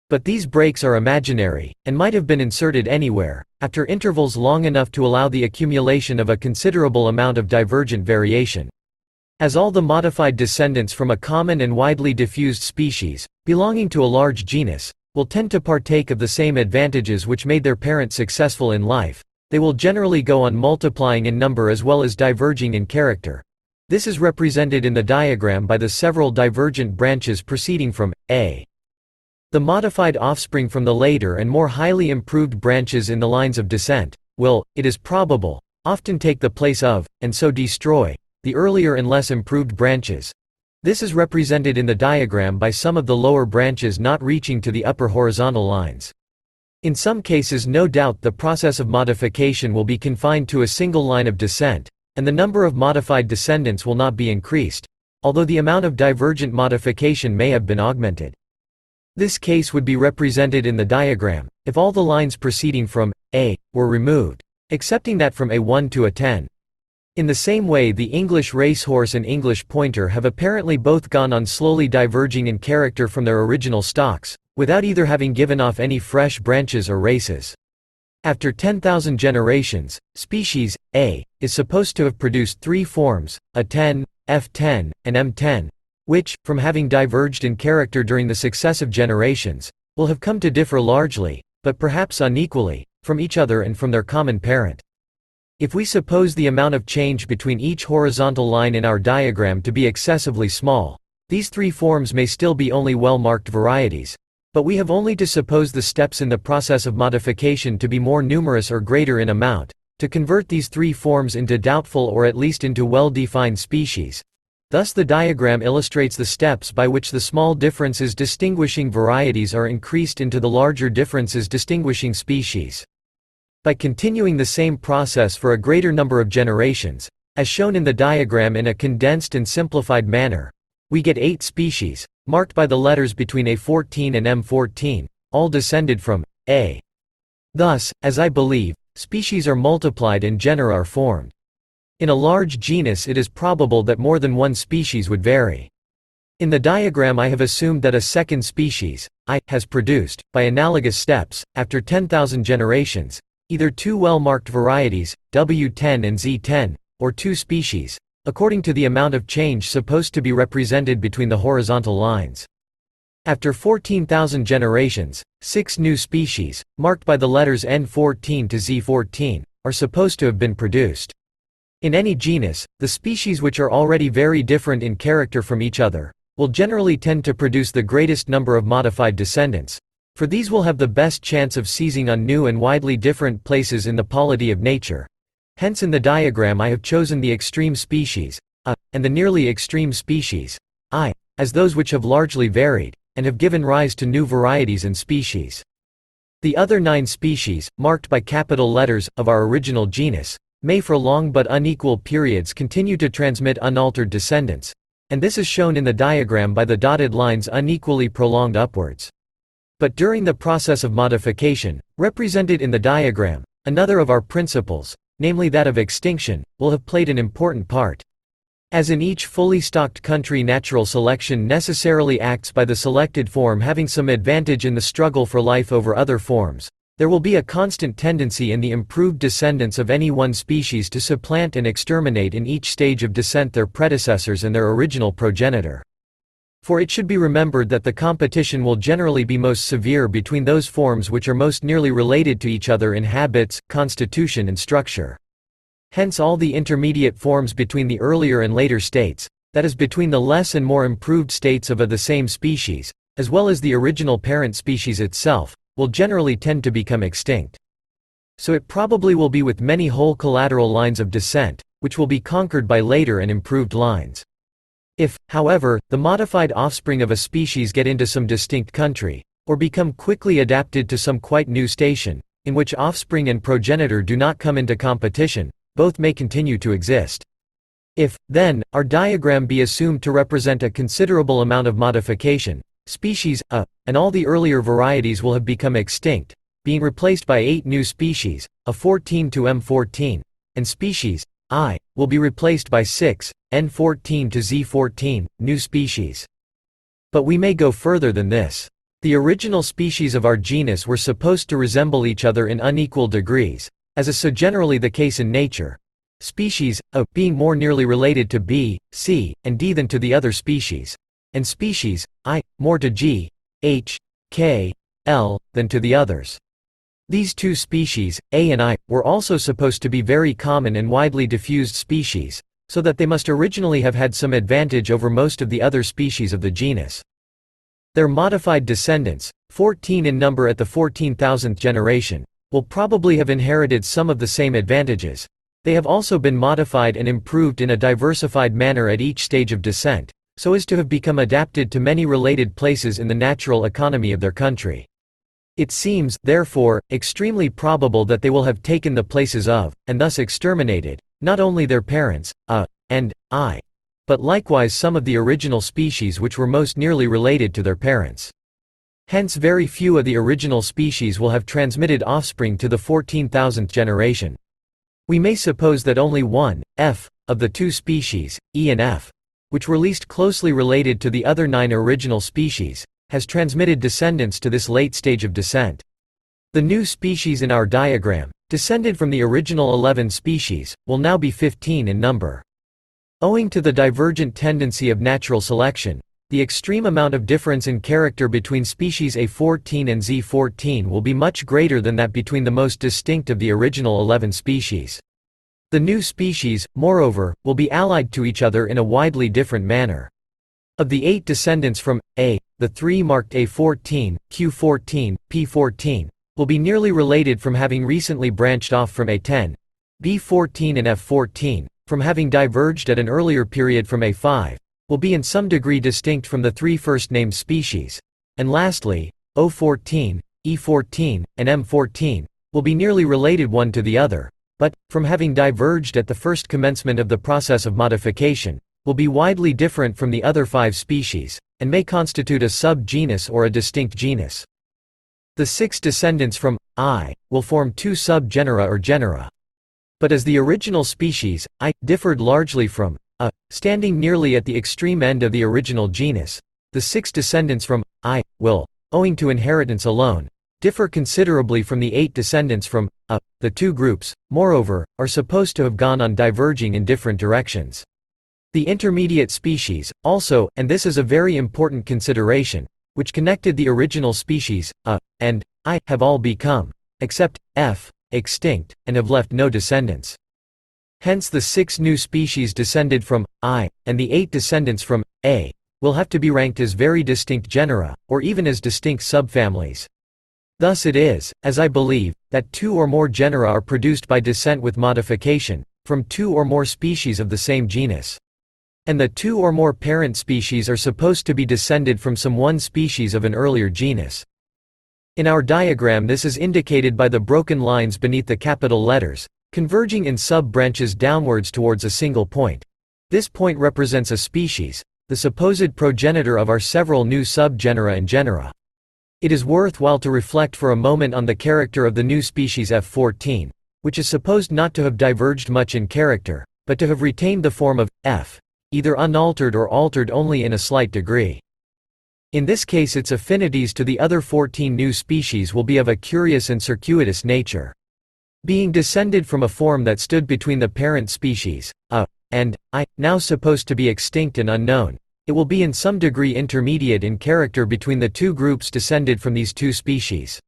But these breaks are imaginary, and might have been inserted anywhere, after intervals long enough to allow the accumulation of a considerable amount of divergent variation. As all the modified descendants from a common and widely diffused species, belonging to a large genus, will tend to partake of the same advantages which made their parent successful in life, they will generally go on multiplying in number as well as diverging in character. This is represented in the diagram by the several divergent branches proceeding from A. The modified offspring from the later and more highly improved branches in the lines of descent, will, it is probable, often take the place of, and so destroy, the earlier and less improved branches. This is represented in the diagram by some of the lower branches not reaching to the upper horizontal lines. In some cases, no doubt the process of modification will be confined to a single line of descent, and the number of modified descendants will not be increased, although the amount of divergent modification may have been augmented. This case would be represented in the diagram, if all the lines proceeding from A were removed, excepting that from A1 to A10. In the same way, the English racehorse and English pointer have apparently both gone on slowly diverging in character from their original stocks, without either having given off any fresh branches or races. After 10,000 generations, species A is supposed to have produced three forms, A10, F10, and M10, which, from having diverged in character during the successive generations, will have come to differ largely, but perhaps unequally, from each other and from their common parent. If we suppose the amount of change between each horizontal line in our diagram to be excessively small, these three forms may still be only well-marked varieties, but we have only to suppose the steps in the process of modification to be more numerous or greater in amount, to convert these three forms into doubtful or at least into well-defined species. Thus the diagram illustrates the steps by which the small differences distinguishing varieties are increased into the larger differences distinguishing species. By continuing the same process for a greater number of generations, as shown in the diagram in a condensed and simplified manner, we get 8 species, marked by the letters between A14 and M14, all descended from A. Thus, as I believe, species are multiplied and genera are formed. In a large genus, it is probable that more than one species would vary. In the diagram I have assumed that a second species, I, has produced, by analogous steps, after 10,000 generations, either two well-marked varieties, W10 and Z10, or two species, according to the amount of change supposed to be represented between the horizontal lines. After 14,000 generations, 6 new species, marked by the letters N14 to Z14, are supposed to have been produced. In any genus, the species which are already very different in character from each other, will generally tend to produce the greatest number of modified descendants, for these will have the best chance of seizing on new and widely different places in the polity of nature. Hence in the diagram I have chosen the extreme species, A, and the nearly extreme species, I, as those which have largely varied, and have given rise to new varieties and species. The other 9 species, marked by capital letters, of our original genus, may for long but unequal periods continue to transmit unaltered descendants, and this is shown in the diagram by the dotted lines unequally prolonged upwards. But during the process of modification, represented in the diagram, another of our principles, namely that of extinction, will have played an important part. As in each fully stocked country, natural selection necessarily acts by the selected form having some advantage in the struggle for life over other forms. There will be a constant tendency in the improved descendants of any one species to supplant and exterminate in each stage of descent their predecessors and their original progenitor. For it should be remembered that the competition will generally be most severe between those forms which are most nearly related to each other in habits, constitution and structure. Hence all the intermediate forms between the earlier and later states, that is between the less and more improved states of the same species, as well as the original parent species itself, will generally tend to become extinct. So it probably will be with many whole collateral lines of descent, which will be conquered by later and improved lines. If, however, the modified offspring of a species get into some distinct country, or become quickly adapted to some quite new station, in which offspring and progenitor do not come into competition, both may continue to exist. If, then, our diagram be assumed to represent a considerable amount of modification, species A, and all the earlier varieties will have become extinct, being replaced by 8 new species, A14 to M14, and species I, will be replaced by 6, N14 to Z14, new species. But we may go further than this. The original species of our genus were supposed to resemble each other in unequal degrees, as is so generally the case in nature. Species A being more nearly related to B, C, and D than to the other species, and species I more to G, H, K, L than to the others. These two species, A and I, were also supposed to be very common and widely diffused species, so that they must originally have had some advantage over most of the other species of the genus. Their modified descendants, 14 in number at the 14,000th generation, will probably have inherited some of the same advantages. They have also been modified and improved in a diversified manner at each stage of descent, so as to have become adapted to many related places in the natural economy of their country. It seems, therefore, extremely probable that they will have taken the places of, and thus exterminated, not only their parents, and I, but likewise some of the original species which were most nearly related to their parents. Hence very few of the original species will have transmitted offspring to the 14,000th generation. We may suppose that only one, F, of the two species, E and F, which were least closely related to the other 9 original species, has transmitted descendants to this late stage of descent. The new species in our diagram, descended from the original 11 species, will now be 15 in number. Owing to the divergent tendency of natural selection, the extreme amount of difference in character between species A14 and Z14 will be much greater than that between the most distinct of the original 11 species. The new species, moreover, will be allied to each other in a widely different manner. Of the 8 descendants from A, the 3 marked A14, Q14, P14, will be nearly related from having recently branched off from A10, B14 and F14, from having diverged at an earlier period from A5, will be in some degree distinct from the 3 first-named species, and lastly, O14, E14, and M14, will be nearly related one to the other, but, from having diverged at the first commencement of the process of modification, will be widely different from the other 5 species, and may constitute a sub-genus or a distinct genus. The 6 descendants from I will form 2 sub-genera or genera. But as the original species, I, differed largely from standing nearly at the extreme end of the original genus, the 6 descendants from I will, owing to inheritance alone, differ considerably from the 8 descendants from the 2 groups, moreover, are supposed to have gone on diverging in different directions. The intermediate species, also, and this is a very important consideration, which connected the original species, and I, have all become, except F, extinct, and have left no descendants. Hence the 6 new species descended from I, and the 8 descendants from A, will have to be ranked as very distinct genera, or even as distinct subfamilies. Thus it is, as I believe, that 2 or more genera are produced by descent with modification, from 2 or more species of the same genus. And the 2 or more parent species are supposed to be descended from some one species of an earlier genus. In our diagram this is indicated by the broken lines beneath the capital letters, converging in sub-branches downwards towards a single point. This point represents a species, the supposed progenitor of our several new subgenera and genera. It is worthwhile to reflect for a moment on the character of the new species F14, which is supposed not to have diverged much in character, but to have retained the form of F, either unaltered or altered only in a slight degree. In this case its affinities to the other 14 new species will be of a curious and circuitous nature. Being descended from a form that stood between the parent species, and I, now supposed to be extinct and unknown, it will be in some degree intermediate in character between the 2 groups descended from these 2 species.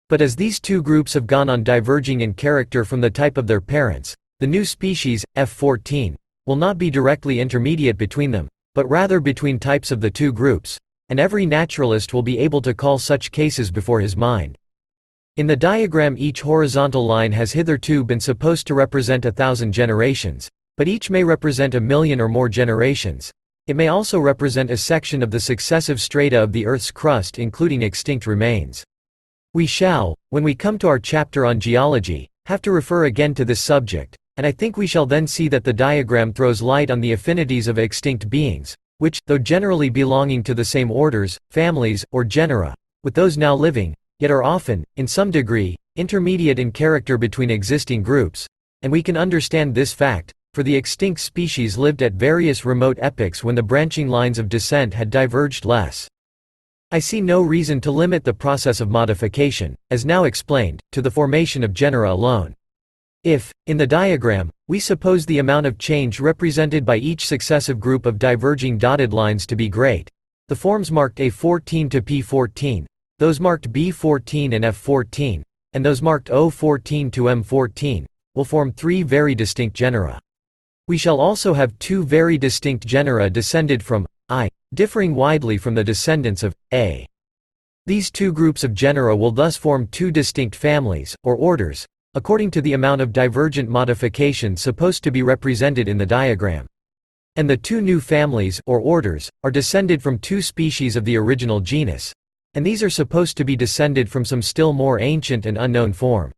But as these 2 groups have gone on diverging in character from the type of their parents, the new species, F14, will not be directly intermediate between them, but rather between types of the 2 groups, and every naturalist will be able to call such cases before his mind. In the diagram each horizontal line has hitherto been supposed to represent 1,000 generations, but each may represent 1,000,000 or more generations. It may also represent a section of the successive strata of the Earth's crust including extinct remains. We shall, when we come to our chapter on geology, have to refer again to this subject, and I think we shall then see that the diagram throws light on the affinities of extinct beings, which, though generally belonging to the same orders, families, or genera, with those now living, yet are often, in some degree, intermediate in character between existing groups, and we can understand this fact, for the extinct species lived at various remote epochs when the branching lines of descent had diverged less. I see no reason to limit the process of modification, as now explained, to the formation of genera alone. If, in the diagram, we suppose the amount of change represented by each successive group of diverging dotted lines to be great, the forms marked A14 to P14, those marked B14 and F14, and those marked O14 to M14, will form 3 very distinct genera. We shall also have 2 very distinct genera descended from I, differing widely from the descendants of A. These two groups of genera will thus form two distinct families, or orders, according to the amount of divergent modification supposed to be represented in the diagram. And the two new families, or orders, are descended from two species of the original genus, and these are supposed to be descended from some still more ancient and unknown form.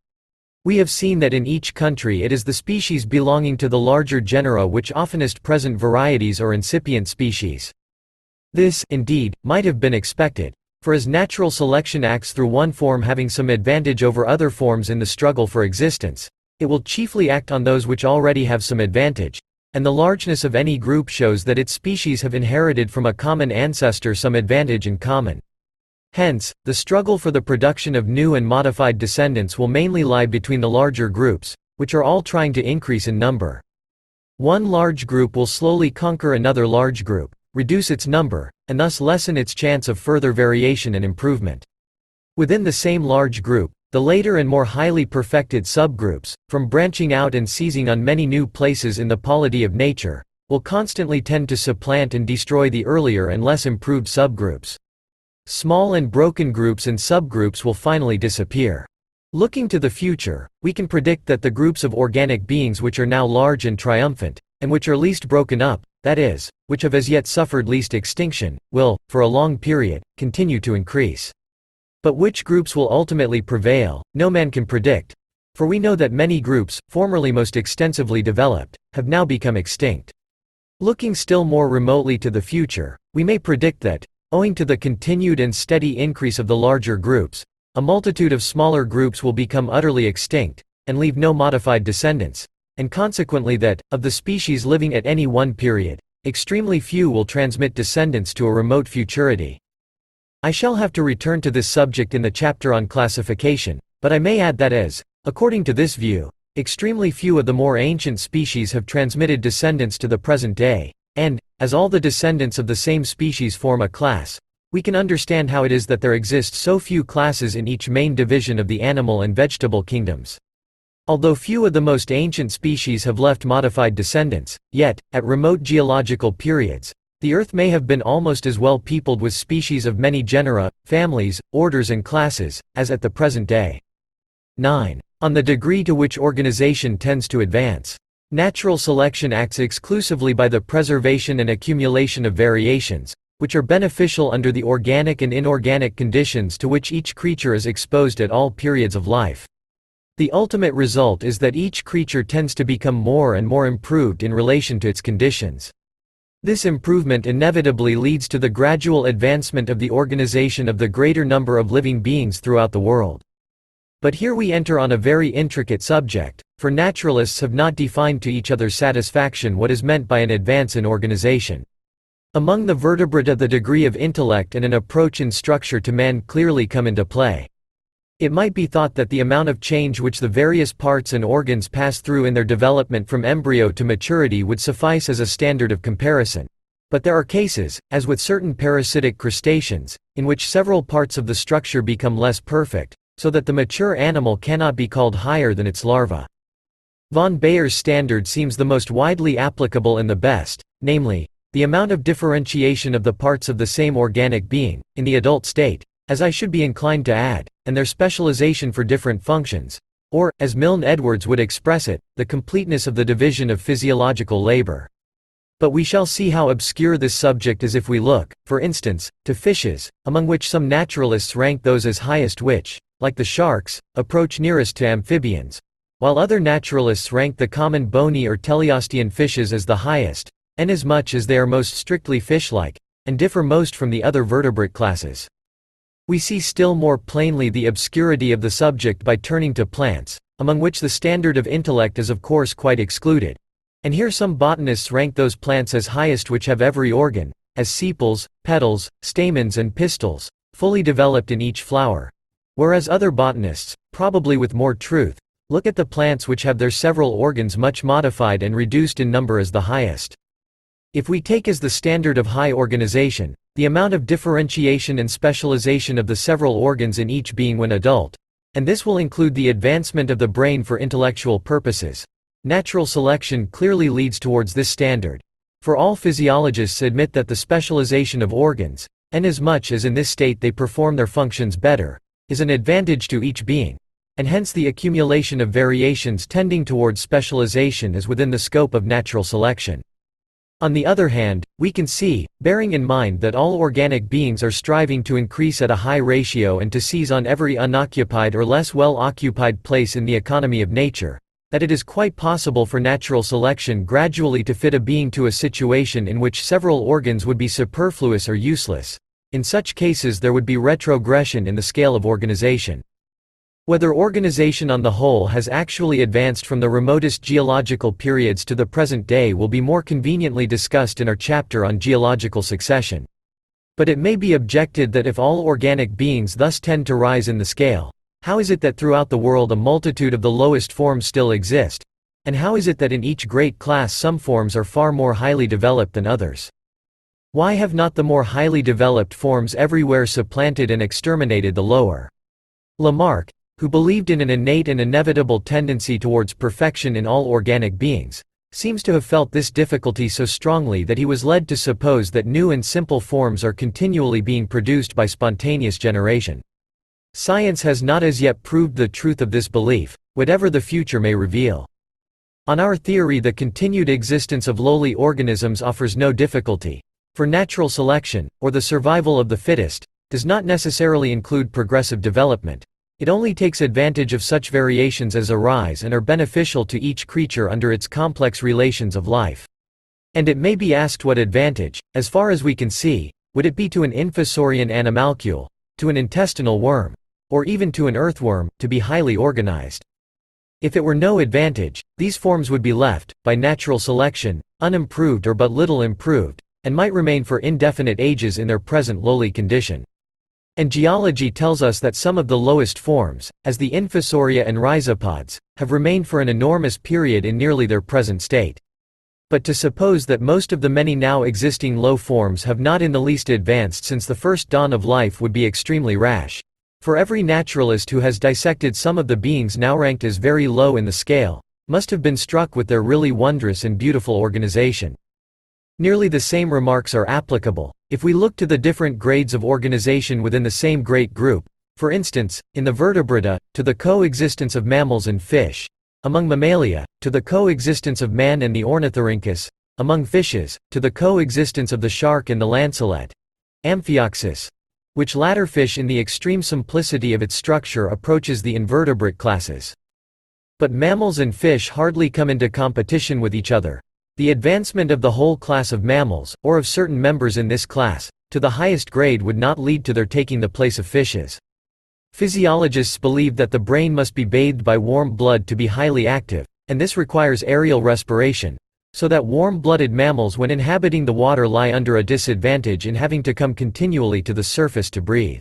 We have seen that in each country it is the species belonging to the larger genera which oftenest present varieties or incipient species. This, indeed, might have been expected, for as natural selection acts through one form having some advantage over other forms in the struggle for existence, it will chiefly act on those which already have some advantage, and the largeness of any group shows that its species have inherited from a common ancestor some advantage in common. Hence, the struggle for the production of new and modified descendants will mainly lie between the larger groups, which are all trying to increase in number. One large group will slowly conquer another large group, reduce its number, and thus lessen its chance of further variation and improvement. Within the same large group, the later and more highly perfected subgroups, from branching out and seizing on many new places in the polity of nature, will constantly tend to supplant and destroy the earlier and less improved subgroups. Small and broken groups and subgroups will finally disappear. Looking to the future, we can predict that the groups of organic beings which are now large and triumphant, and which are least broken up, that is, which have as yet suffered least extinction, will, for a long period, continue to increase. But which groups will ultimately prevail, no man can predict, for we know that many groups, formerly most extensively developed, have now become extinct. Looking still more remotely to the future, we may predict that, owing to the continued and steady increase of the larger groups, a multitude of smaller groups will become utterly extinct, and leave no modified descendants, and consequently that, of the species living at any one period, extremely few will transmit descendants to a remote futurity. I shall have to return to this subject in the chapter on classification, but I may add that as, according to this view, extremely few of the more ancient species have transmitted descendants to the present day, and, as all the descendants of the same species form a class, we can understand how it is that there exist so few classes in each main division of the animal and vegetable kingdoms. Although few of the most ancient species have left modified descendants, yet, at remote geological periods, the Earth may have been almost as well peopled with species of many genera, families, orders and classes, as at the present day. 9. On the degree to which organization tends to advance. Natural selection acts exclusively by the preservation and accumulation of variations, which are beneficial under the organic and inorganic conditions to which each creature is exposed at all periods of life. The ultimate result is that each creature tends to become more and more improved in relation to its conditions. This improvement inevitably leads to the gradual advancement of the organization of the greater number of living beings throughout the world. But here we enter on a very intricate subject, for naturalists have not defined to each other's satisfaction what is meant by an advance in organization. Among the vertebrata the degree of intellect and an approach in structure to man clearly come into play. It might be thought that the amount of change which the various parts and organs pass through in their development from embryo to maturity would suffice as a standard of comparison. But there are cases, as with certain parasitic crustaceans, in which several parts of the structure become less perfect, so that the mature animal cannot be called higher than its larva. Von Bayer's standard seems the most widely applicable and the best, namely, the amount of differentiation of the parts of the same organic being, in the adult state, as I should be inclined to add, and their specialization for different functions, or, as Milne Edwards would express it, the completeness of the division of physiological labor. But we shall see how obscure this subject is if we look, for instance, to fishes, among which some naturalists rank those as highest which, like the sharks, approach nearest to amphibians, while other naturalists rank the common bony or teleostean fishes as the highest, inasmuch as they are most strictly fish-like, and differ most from the other vertebrate classes. We see still more plainly the obscurity of the subject by turning to plants, among which the standard of intellect is of course quite excluded. And here some botanists rank those plants as highest which have every organ, as sepals, petals, stamens and pistils, fully developed in each flower. Whereas other botanists, probably with more truth, look at the plants which have their several organs much modified and reduced in number as the highest. If we take as the standard of high organization, the amount of differentiation and specialization of the several organs in each being when adult, and this will include the advancement of the brain for intellectual purposes, natural selection clearly leads towards this standard, for all physiologists admit that the specialization of organs, inasmuch as in this state they perform their functions better, is an advantage to each being, and hence the accumulation of variations tending towards specialization is within the scope of natural selection. On the other hand, we can see, bearing in mind that all organic beings are striving to increase at a high ratio and to seize on every unoccupied or less well occupied place in the economy of nature, that it is quite possible for natural selection gradually to fit a being to a situation in which several organs would be superfluous or useless. In such cases there would be retrogression in the scale of organization. Whether organization on the whole has actually advanced from the remotest geological periods to the present day will be more conveniently discussed in our chapter on geological succession. But it may be objected that if all organic beings thus tend to rise in the scale, how is it that throughout the world a multitude of the lowest forms still exist? And how is it that in each great class some forms are far more highly developed than others? Why have not the more highly developed forms everywhere supplanted and exterminated the lower? Lamarck, who believed in an innate and inevitable tendency towards perfection in all organic beings, seems to have felt this difficulty so strongly that he was led to suppose that new and simple forms are continually being produced by spontaneous generation. Science has not as yet proved the truth of this belief, whatever the future may reveal. On our theory, the continued existence of lowly organisms offers no difficulty, for natural selection, or the survival of the fittest, does not necessarily include progressive development. It only takes advantage of such variations as arise and are beneficial to each creature under its complex relations of life. And it may be asked what advantage, as far as we can see, would it be to an infosaurian animalcule, to an intestinal worm, or even to an earthworm, to be highly organized? If it were no advantage, these forms would be left, by natural selection, unimproved or but little improved, and might remain for indefinite ages in their present lowly condition. And geology tells us that some of the lowest forms, as the Infosauria and rhizopods, have remained for an enormous period in nearly their present state. But to suppose that most of the many now existing low forms have not in the least advanced since the first dawn of life would be extremely rash. For every naturalist who has dissected some of the beings now ranked as very low in the scale, must have been struck with their really wondrous and beautiful organization. Nearly the same remarks are applicable, if we look to the different grades of organization within the same great group, for instance, in the vertebrata, to the coexistence of mammals and fish; among mammalia, to the coexistence of man and the ornithorhynchus; among fishes, to the coexistence of the shark and the lancelet, Amphioxus, which latter fish in the extreme simplicity of its structure approaches the invertebrate classes. But mammals and fish hardly come into competition with each other. The advancement of the whole class of mammals, or of certain members in this class, to the highest grade would not lead to their taking the place of fishes. Physiologists believe that the brain must be bathed by warm blood to be highly active, and this requires aerial respiration, so that warm-blooded mammals when inhabiting the water lie under a disadvantage in having to come continually to the surface to breathe.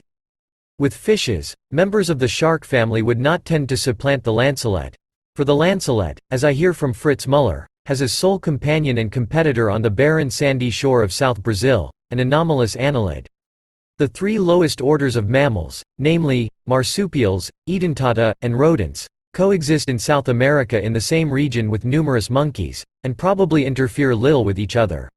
With fishes, members of the shark family would not tend to supplant the lancelet, for the lancelet, as I hear from Fritz Müller, has as sole companion and competitor on the barren sandy shore of South Brazil, an anomalous annelid. The three lowest orders of mammals, namely, marsupials, edentata, and rodents, coexist in South America in the same region with numerous monkeys, and probably interfere little with each other.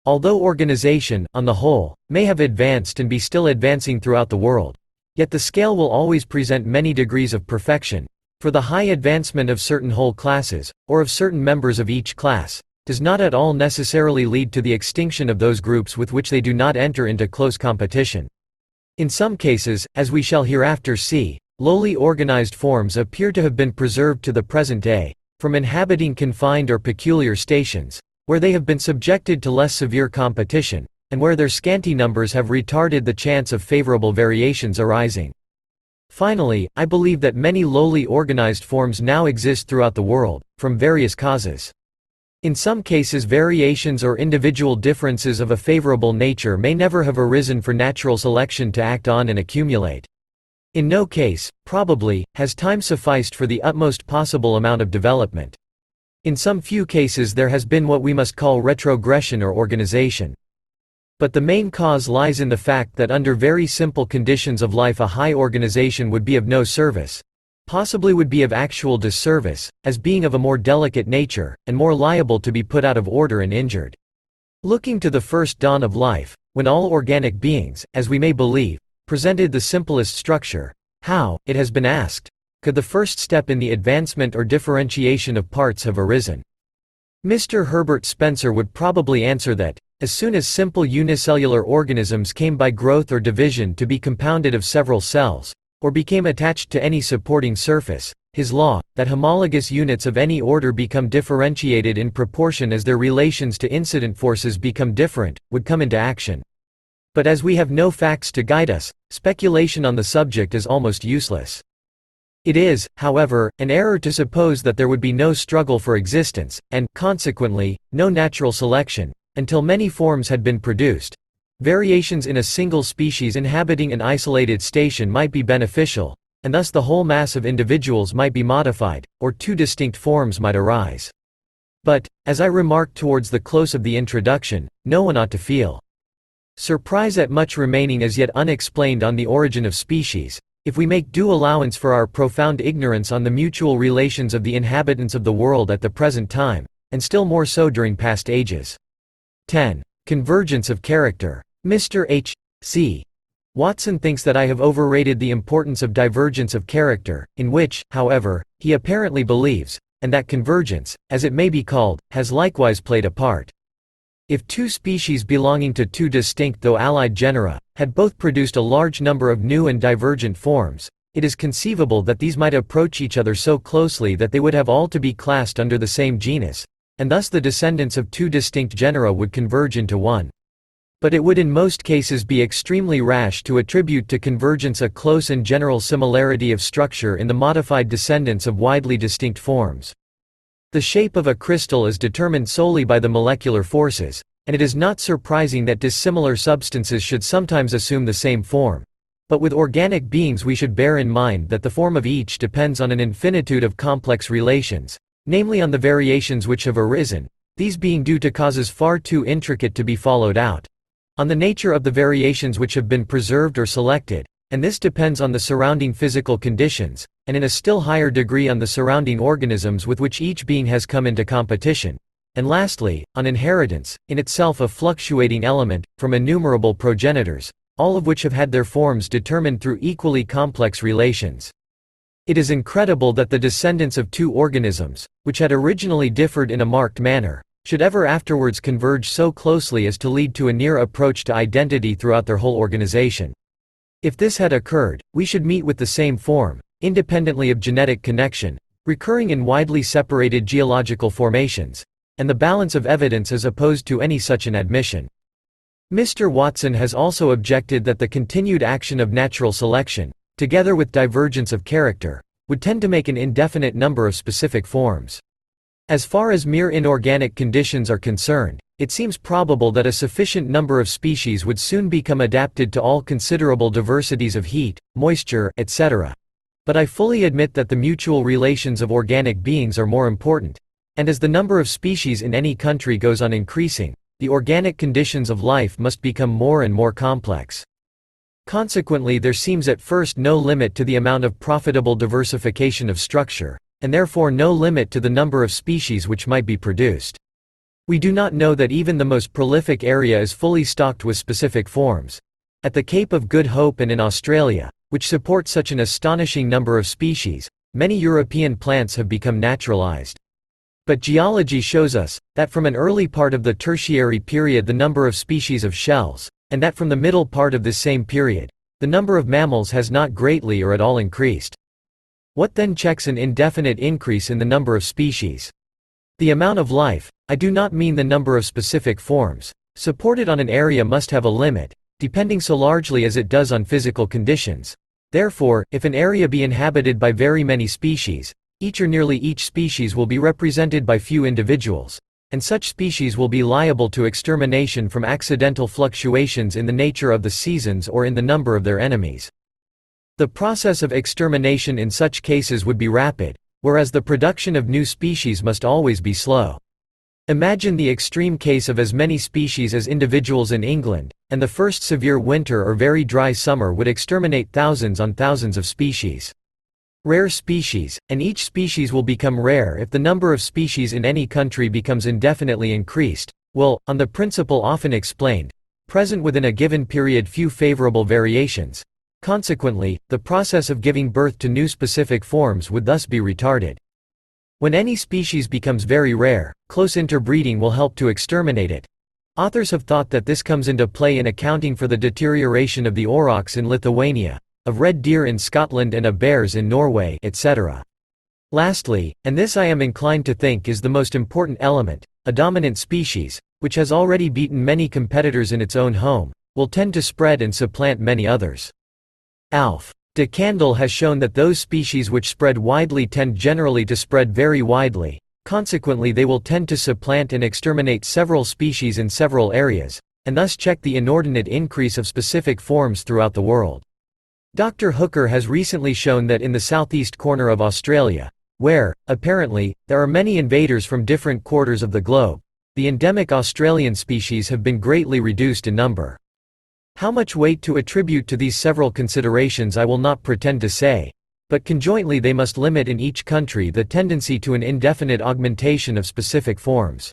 Although organization, on the whole, may have advanced and be still advancing throughout the world, yet the scale will always present many degrees of perfection, for the high advancement of certain whole classes, or of certain members of each class, does not at all necessarily lead to the extinction of those groups with which they do not enter into close competition. In some cases, as we shall hereafter see, lowly organized forms appear to have been preserved to the present day, from inhabiting confined or peculiar stations, where they have been subjected to less severe competition, and where their scanty numbers have retarded the chance of favorable variations arising. Finally, I believe that many lowly organized forms now exist throughout the world, from various causes. In some cases variations or individual differences of a favorable nature may never have arisen for natural selection to act on and accumulate. In no case, probably, has time sufficed for the utmost possible amount of development. In some few cases there has been what we must call retrogression or organization. But the main cause lies in the fact that under very simple conditions of life a high organization would be of no service, possibly would be of actual disservice, as being of a more delicate nature, and more liable to be put out of order and injured. Looking to the first dawn of life, when all organic beings, as we may believe, presented the simplest structure, how, it has been asked, could the first step in the advancement or differentiation of parts have arisen? Mr. Herbert Spencer would probably answer that, as soon as simple unicellular organisms came by growth or division to be compounded of several cells, or became attached to any supporting surface, his law, that homologous units of any order become differentiated in proportion as their relations to incident forces become different, would come into action. But as we have no facts to guide us, speculation on the subject is almost useless. It is, however, an error to suppose that there would be no struggle for existence, and, consequently, no natural selection, until many forms had been produced. Variations in a single species inhabiting an isolated station might be beneficial, and thus the whole mass of individuals might be modified, or two distinct forms might arise. But, as I remarked towards the close of the introduction, no one ought to feel surprise at much remaining as yet unexplained on the origin of species, if we make due allowance for our profound ignorance on the mutual relations of the inhabitants of the world at the present time, and still more so during past ages. 10. Convergence of character. Mr. H. C. Watson thinks that I have overrated the importance of divergence of character, in which, however, he apparently believes, and that convergence, as it may be called, has likewise played a part. If two species belonging to two distinct though allied genera, had both produced a large number of new and divergent forms, it is conceivable that these might approach each other so closely that they would have all to be classed under the same genus, and thus the descendants of two distinct genera would converge into one. But it would in most cases be extremely rash to attribute to convergence a close and general similarity of structure in the modified descendants of widely distinct forms. The shape of a crystal is determined solely by the molecular forces, and it is not surprising that dissimilar substances should sometimes assume the same form. But with organic beings we should bear in mind that the form of each depends on an infinitude of complex relations, namely on the variations which have arisen, these being due to causes far too intricate to be followed out, on the nature of the variations which have been preserved or selected, and this depends on the surrounding physical conditions, and in a still higher degree on the surrounding organisms with which each being has come into competition, and lastly, on inheritance, in itself a fluctuating element, from innumerable progenitors, all of which have had their forms determined through equally complex relations. It is incredible that the descendants of two organisms, which had originally differed in a marked manner, should ever afterwards converge so closely as to lead to a near approach to identity throughout their whole organization. If this had occurred, we should meet with the same form, independently of genetic connection, recurring in widely separated geological formations, and the balance of evidence is opposed to any such an admission. Mr. Watson has also objected that the continued action of natural selection, together with divergence of character, would tend to make an indefinite number of specific forms. As far as mere inorganic conditions are concerned, it seems probable that a sufficient number of species would soon become adapted to all considerable diversities of heat, moisture, etc. But I fully admit that the mutual relations of organic beings are more important, and as the number of species in any country goes on increasing, the organic conditions of life must become more and more complex. Consequently, there seems at first no limit to the amount of profitable diversification of structure, and therefore no limit to the number of species which might be produced. We do not know that even the most prolific area is fully stocked with specific forms. At the Cape of Good Hope and in Australia, which support such an astonishing number of species, many European plants have become naturalized. But geology shows us that from an early part of the Tertiary period the number of species of shells, and that from the middle part of this same period, the number of mammals has not greatly or at all increased. What then checks an indefinite increase in the number of species? The amount of life, I do not mean the number of specific forms, supported on an area must have a limit, depending so largely as it does on physical conditions. Therefore, if an area be inhabited by very many species, each or nearly each species will be represented by few individuals, and such species will be liable to extermination from accidental fluctuations in the nature of the seasons or in the number of their enemies. The process of extermination in such cases would be rapid, whereas the production of new species must always be slow. Imagine the extreme case of as many species as individuals in England, and the first severe winter or very dry summer would exterminate thousands on thousands of species. Rare species, and each species will become rare if the number of species in any country becomes indefinitely increased, will, on the principle often explained, present within a given period few favorable variations. Consequently, the process of giving birth to new specific forms would thus be retarded. When any species becomes very rare, close interbreeding will help to exterminate it. Authors have thought that this comes into play in accounting for the deterioration of the aurochs in Lithuania, of red deer in Scotland and of bears in Norway, etc. Lastly, and this I am inclined to think is the most important element, a dominant species, which has already beaten many competitors in its own home, will tend to spread and supplant many others. Alf. de Candolle has shown that those species which spread widely tend generally to spread very widely, consequently they will tend to supplant and exterminate several species in several areas, and thus check the inordinate increase of specific forms throughout the world. Dr. Hooker has recently shown that in the southeast corner of Australia, where, apparently, there are many invaders from different quarters of the globe, the endemic Australian species have been greatly reduced in number. How much weight to attribute to these several considerations I will not pretend to say, but conjointly they must limit in each country the tendency to an indefinite augmentation of specific forms.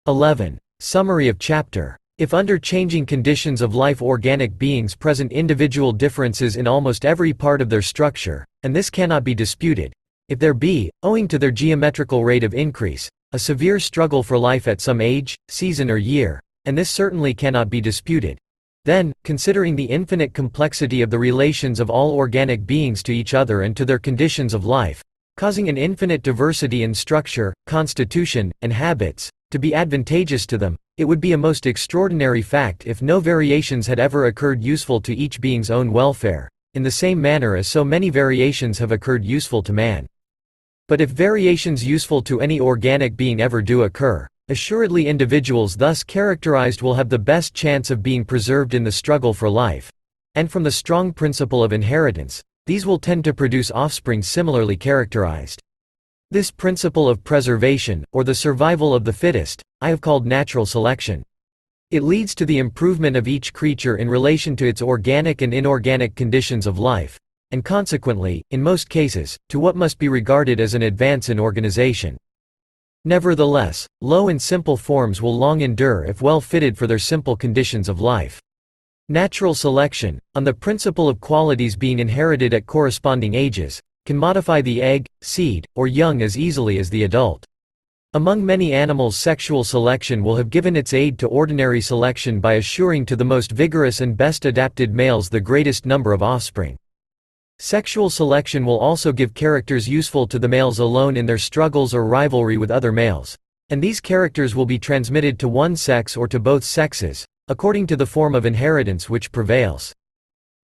11. Summary of chapter. If under changing conditions of life organic beings present individual differences in almost every part of their structure, and this cannot be disputed, if there be, owing to their geometrical rate of increase, a severe struggle for life at some age, season or year, and this certainly cannot be disputed, then, considering the infinite complexity of the relations of all organic beings to each other and to their conditions of life, causing an infinite diversity in structure, constitution, and habits, to be advantageous to them, it would be a most extraordinary fact if no variations had ever occurred useful to each being's own welfare, in the same manner as so many variations have occurred useful to man. But if variations useful to any organic being ever do occur, assuredly individuals thus characterized will have the best chance of being preserved in the struggle for life, and from the strong principle of inheritance, these will tend to produce offspring similarly characterized. This principle of preservation, or the survival of the fittest, I have called natural selection. It leads to the improvement of each creature in relation to its organic and inorganic conditions of life, and consequently, in most cases, to what must be regarded as an advance in organization. Nevertheless, low and simple forms will long endure if well fitted for their simple conditions of life. Natural selection, on the principle of qualities being inherited at corresponding ages, can modify the egg, seed, or young as easily as the adult. Among many animals, sexual selection will have given its aid to ordinary selection by assuring to the most vigorous and best adapted males the greatest number of offspring. Sexual selection will also give characters useful to the males alone in their struggles or rivalry with other males, and these characters will be transmitted to one sex or to both sexes, according to the form of inheritance which prevails.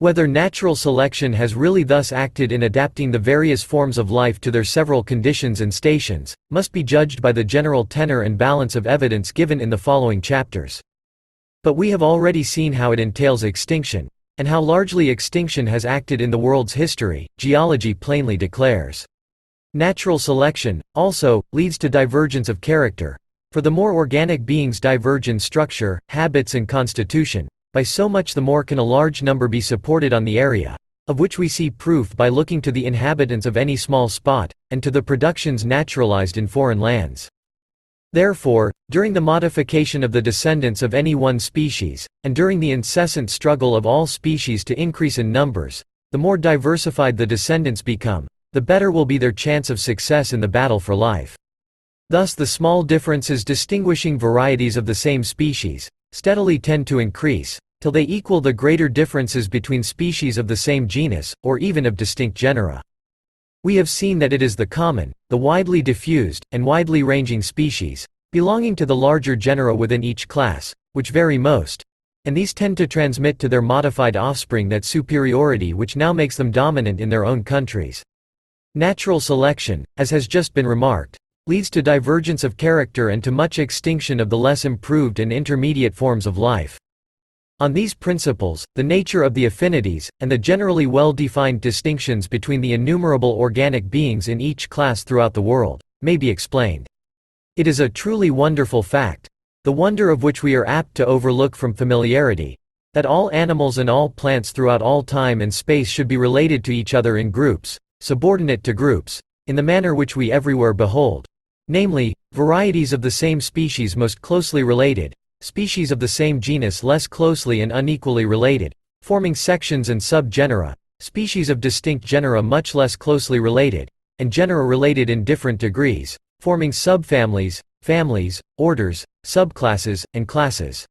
Whether natural selection has really thus acted in adapting the various forms of life to their several conditions and stations, must be judged by the general tenor and balance of evidence given in the following chapters. But we have already seen how it entails extinction, and how largely extinction has acted in the world's history, geology plainly declares. Natural selection, also, leads to divergence of character, for the more organic beings diverge in structure, habits and constitution, by so much the more can a large number be supported on the area, of which we see proof by looking to the inhabitants of any small spot, and to the productions naturalized in foreign lands. Therefore, during the modification of the descendants of any one species, and during the incessant struggle of all species to increase in numbers, the more diversified the descendants become, the better will be their chance of success in the battle for life. Thus the small differences distinguishing varieties of the same species, steadily tend to increase, till they equal the greater differences between species of the same genus, or even of distinct genera. We have seen that it is the common, the widely diffused, and widely ranging species, belonging to the larger genera within each class, which vary most, and these tend to transmit to their modified offspring that superiority which now makes them dominant in their own countries. Natural selection, as has just been remarked, leads to divergence of character and to much extinction of the less improved and intermediate forms of life. On these principles, the nature of the affinities, and the generally well-defined distinctions between the innumerable organic beings in each class throughout the world, may be explained. It is a truly wonderful fact, the wonder of which we are apt to overlook from familiarity, that all animals and all plants throughout all time and space should be related to each other in groups, subordinate to groups, in the manner which we everywhere behold, namely, varieties of the same species most closely related, species of the same genus less closely and unequally related, forming sections and subgenera, species of distinct genera much less closely related, and genera related in different degrees, forming subfamilies, families, orders, subclasses, and classes.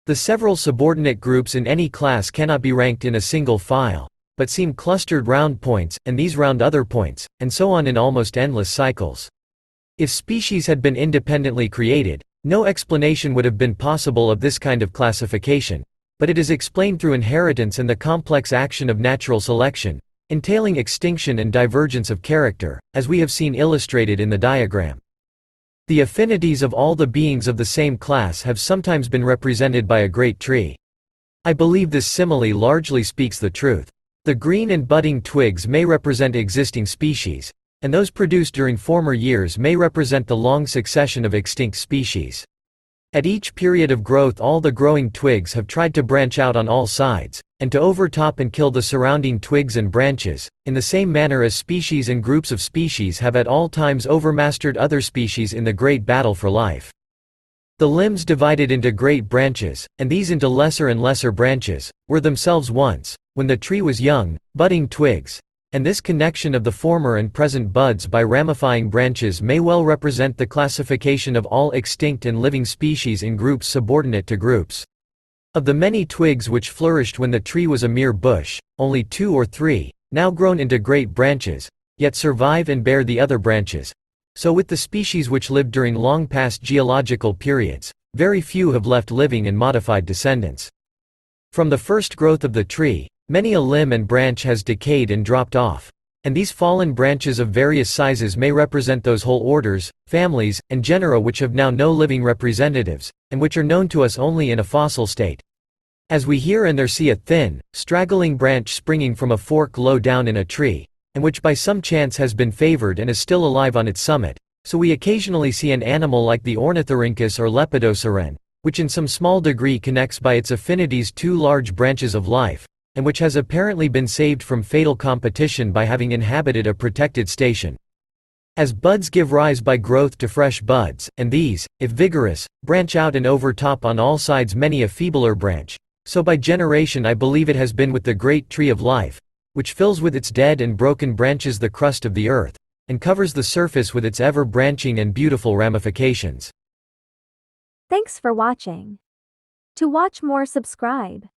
The several subordinate groups in any class cannot be ranked in a single file, but seem clustered round points, and these round other points, and so on in almost endless cycles. If species had been independently created, no explanation would have been possible of this kind of classification, but it is explained through inheritance and the complex action of natural selection, entailing extinction and divergence of character, as we have seen illustrated in the diagram. The affinities of all the beings of the same class have sometimes been represented by a great tree. I believe this simile largely speaks the truth. The green and budding twigs may represent existing species, and those produced during former years may represent the long succession of extinct species. At each period of growth all the growing twigs have tried to branch out on all sides, and to overtop and kill the surrounding twigs and branches, in the same manner as species and groups of species have at all times overmastered other species in the great battle for life. The limbs divided into great branches, and these into lesser and lesser branches, were themselves once, when the tree was young, budding twigs, and this connection of the former and present buds by ramifying branches may well represent the classification of all extinct and living species in groups subordinate to groups. Of the many twigs which flourished when the tree was a mere bush, only 2 or 3, now grown into great branches, yet survive and bear the other branches. So with the species which lived during long past geological periods, very few have left living and modified descendants. From the first growth of the tree, many a limb and branch has decayed and dropped off, and these fallen branches of various sizes may represent those whole orders, families, and genera which have now no living representatives, and which are known to us only in a fossil state. As we here and there see a thin, straggling branch springing from a fork low down in a tree, and which by some chance has been favored and is still alive on its summit, so we occasionally see an animal like the ornithorhynchus or lepidosiren, which in some small degree connects by its affinities 2 large branches of life, and which has apparently been saved from fatal competition by having inhabited a protected station. As buds give rise by growth to fresh buds, and these, if vigorous, branch out and overtop on all sides many a feebler branch, so by generation I believe it has been with the great tree of life, which fills with its dead and broken branches the crust of the earth, and covers the surface with its ever-branching and beautiful ramifications. Thanks for watching. To watch more, subscribe.